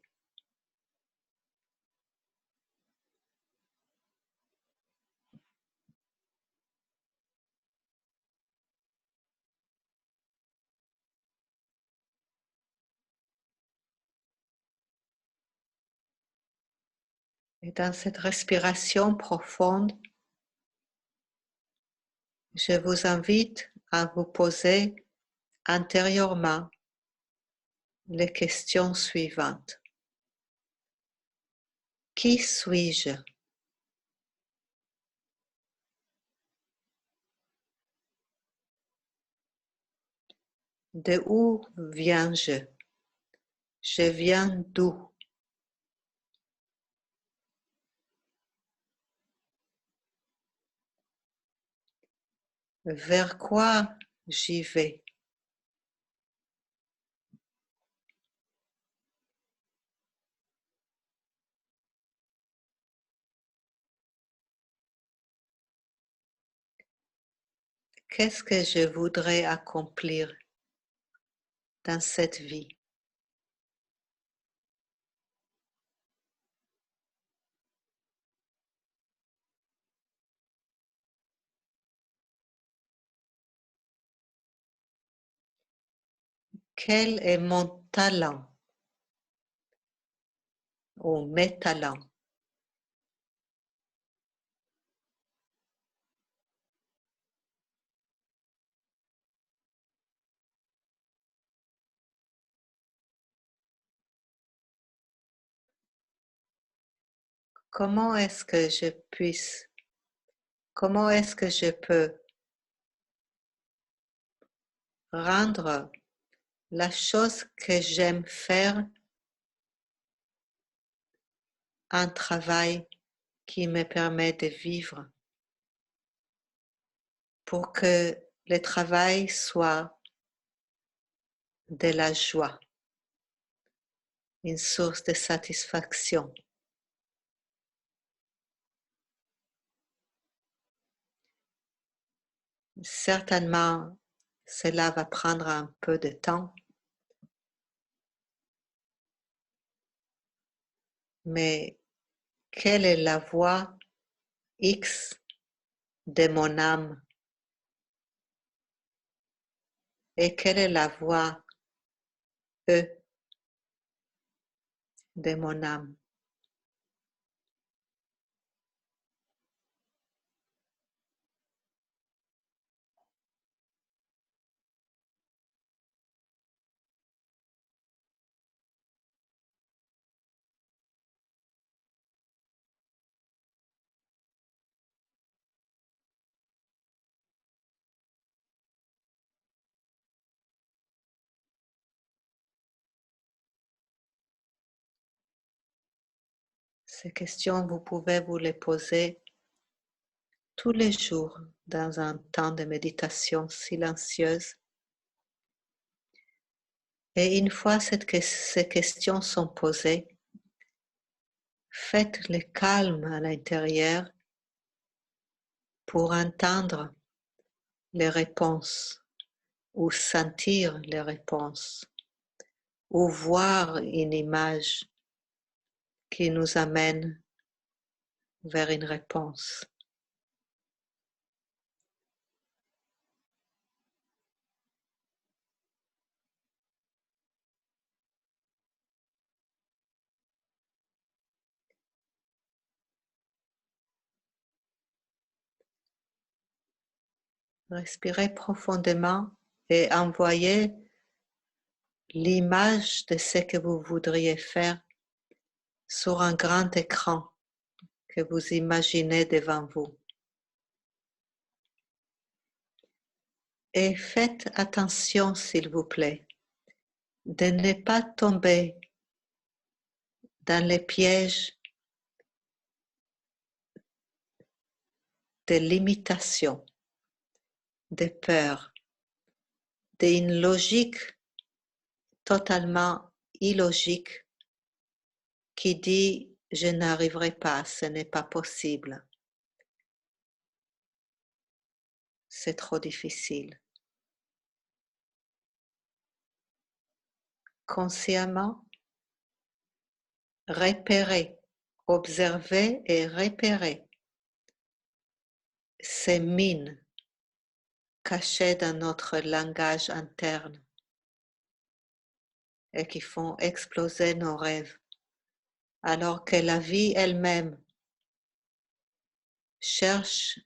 [SPEAKER 1] Et dans cette respiration profonde, je vous invite à vous poser intérieurement les questions suivantes. Qui suis-je? De où viens-je? Je viens d'où? Vers quoi j'y vais? Qu'est-ce que je voudrais accomplir dans cette vie? Quel est mon talent ou mes talents? Comment est-ce que je peux rendre la chose que j'aime faire un travail qui me permet de vivre pour que le travail soit de la joie, une source de satisfaction. Certainement, cela va prendre un peu de temps, mais quelle est la voie X de mon âme et quelle est la voie E de mon âme? Ces questions, vous pouvez vous les poser tous les jours dans un temps de méditation silencieuse. Et une fois ces questions sont posées, faites le calme à l'intérieur pour entendre les réponses ou sentir les réponses ou voir une image qui nous amène vers une réponse. Respirez profondément et envoyez l'image de ce que vous voudriez faire sur un grand écran que vous imaginez devant vous. Et faites attention, s'il vous plaît, de ne pas tomber dans les pièges de limitation, de peur, d'une logique totalement illogique qui dit « je n'arriverai pas, ce n'est pas possible, c'est trop difficile ». Consciemment, repérez, observez et repérez ces mines cachées dans notre langage interne et qui font exploser nos rêves, alors que la vie elle-même cherche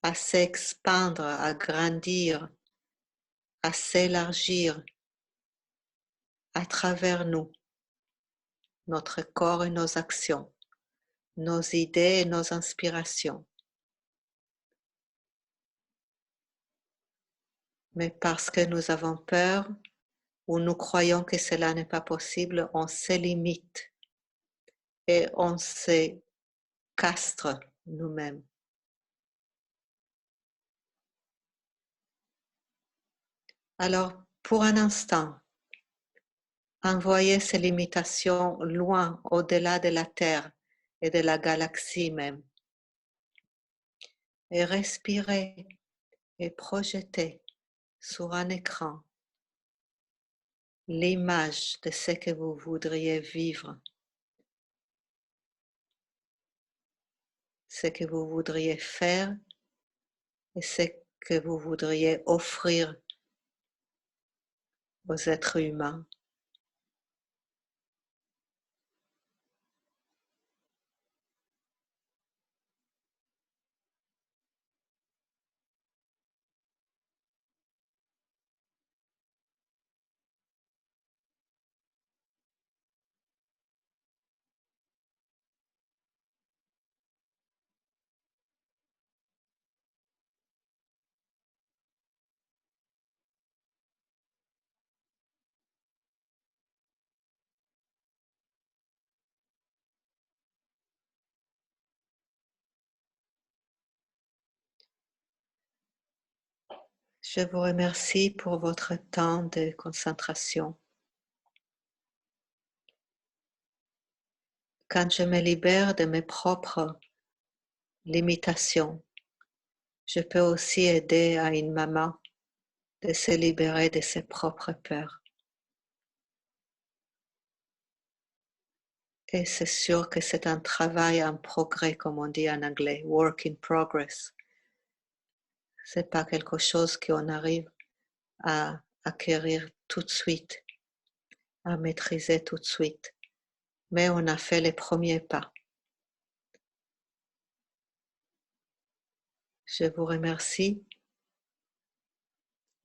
[SPEAKER 1] à s'expandre, à grandir, à s'élargir à travers nous, notre corps et nos actions, nos idées et nos inspirations. Mais parce que nous avons peur ou nous croyons que cela n'est pas possible, on se limite et on se castre nous-mêmes. Alors, pour un instant, envoyez ces limitations loin, au-delà de la Terre et de la galaxie même. Et respirez et projetez sur un écran l'image de ce que vous voudriez vivre, ce que vous voudriez faire et ce que vous voudriez offrir aux êtres humains. Je vous remercie pour votre temps de concentration. Quand je me libère de mes propres limitations, je peux aussi aider à une maman de se libérer de ses propres peurs. Et c'est sûr que c'est un travail en progrès, comme on dit en anglais, work in progress. C'est pas quelque chose qu'on arrive à acquérir tout de suite, à maîtriser tout de suite. Mais on a fait les premiers pas. Je vous remercie.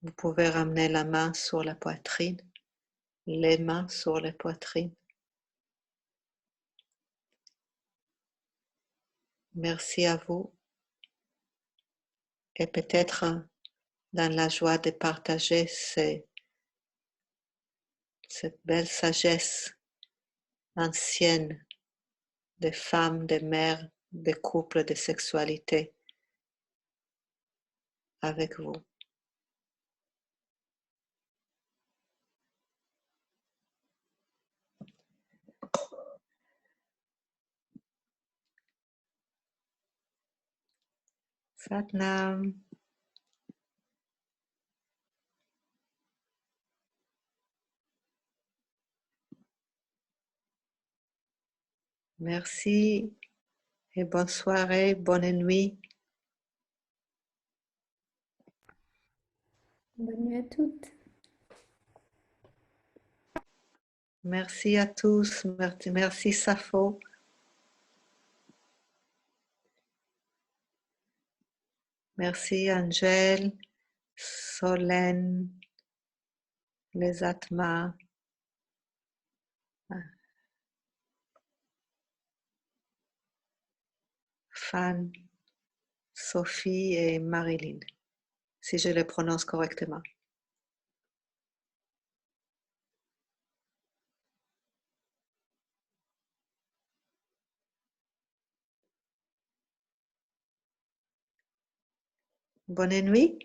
[SPEAKER 1] Vous pouvez ramener la main sur la poitrine, les mains sur la poitrine. Merci à vous. Et peut-être dans la joie de partager cette belle sagesse ancienne de femmes, de mères, de couples, de sexualité avec vous. Satnam. Merci et bonne soirée, bonne nuit.
[SPEAKER 5] Bonne nuit à toutes.
[SPEAKER 1] Merci à tous. Merci Safo. Merci Angèle, Solène, les Atmas, Fan, Sophie et Marilyn, si je les prononce correctement. Bonne nuit.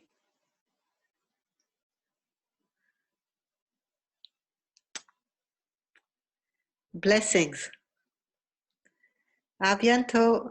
[SPEAKER 1] Blessings. À bientôt.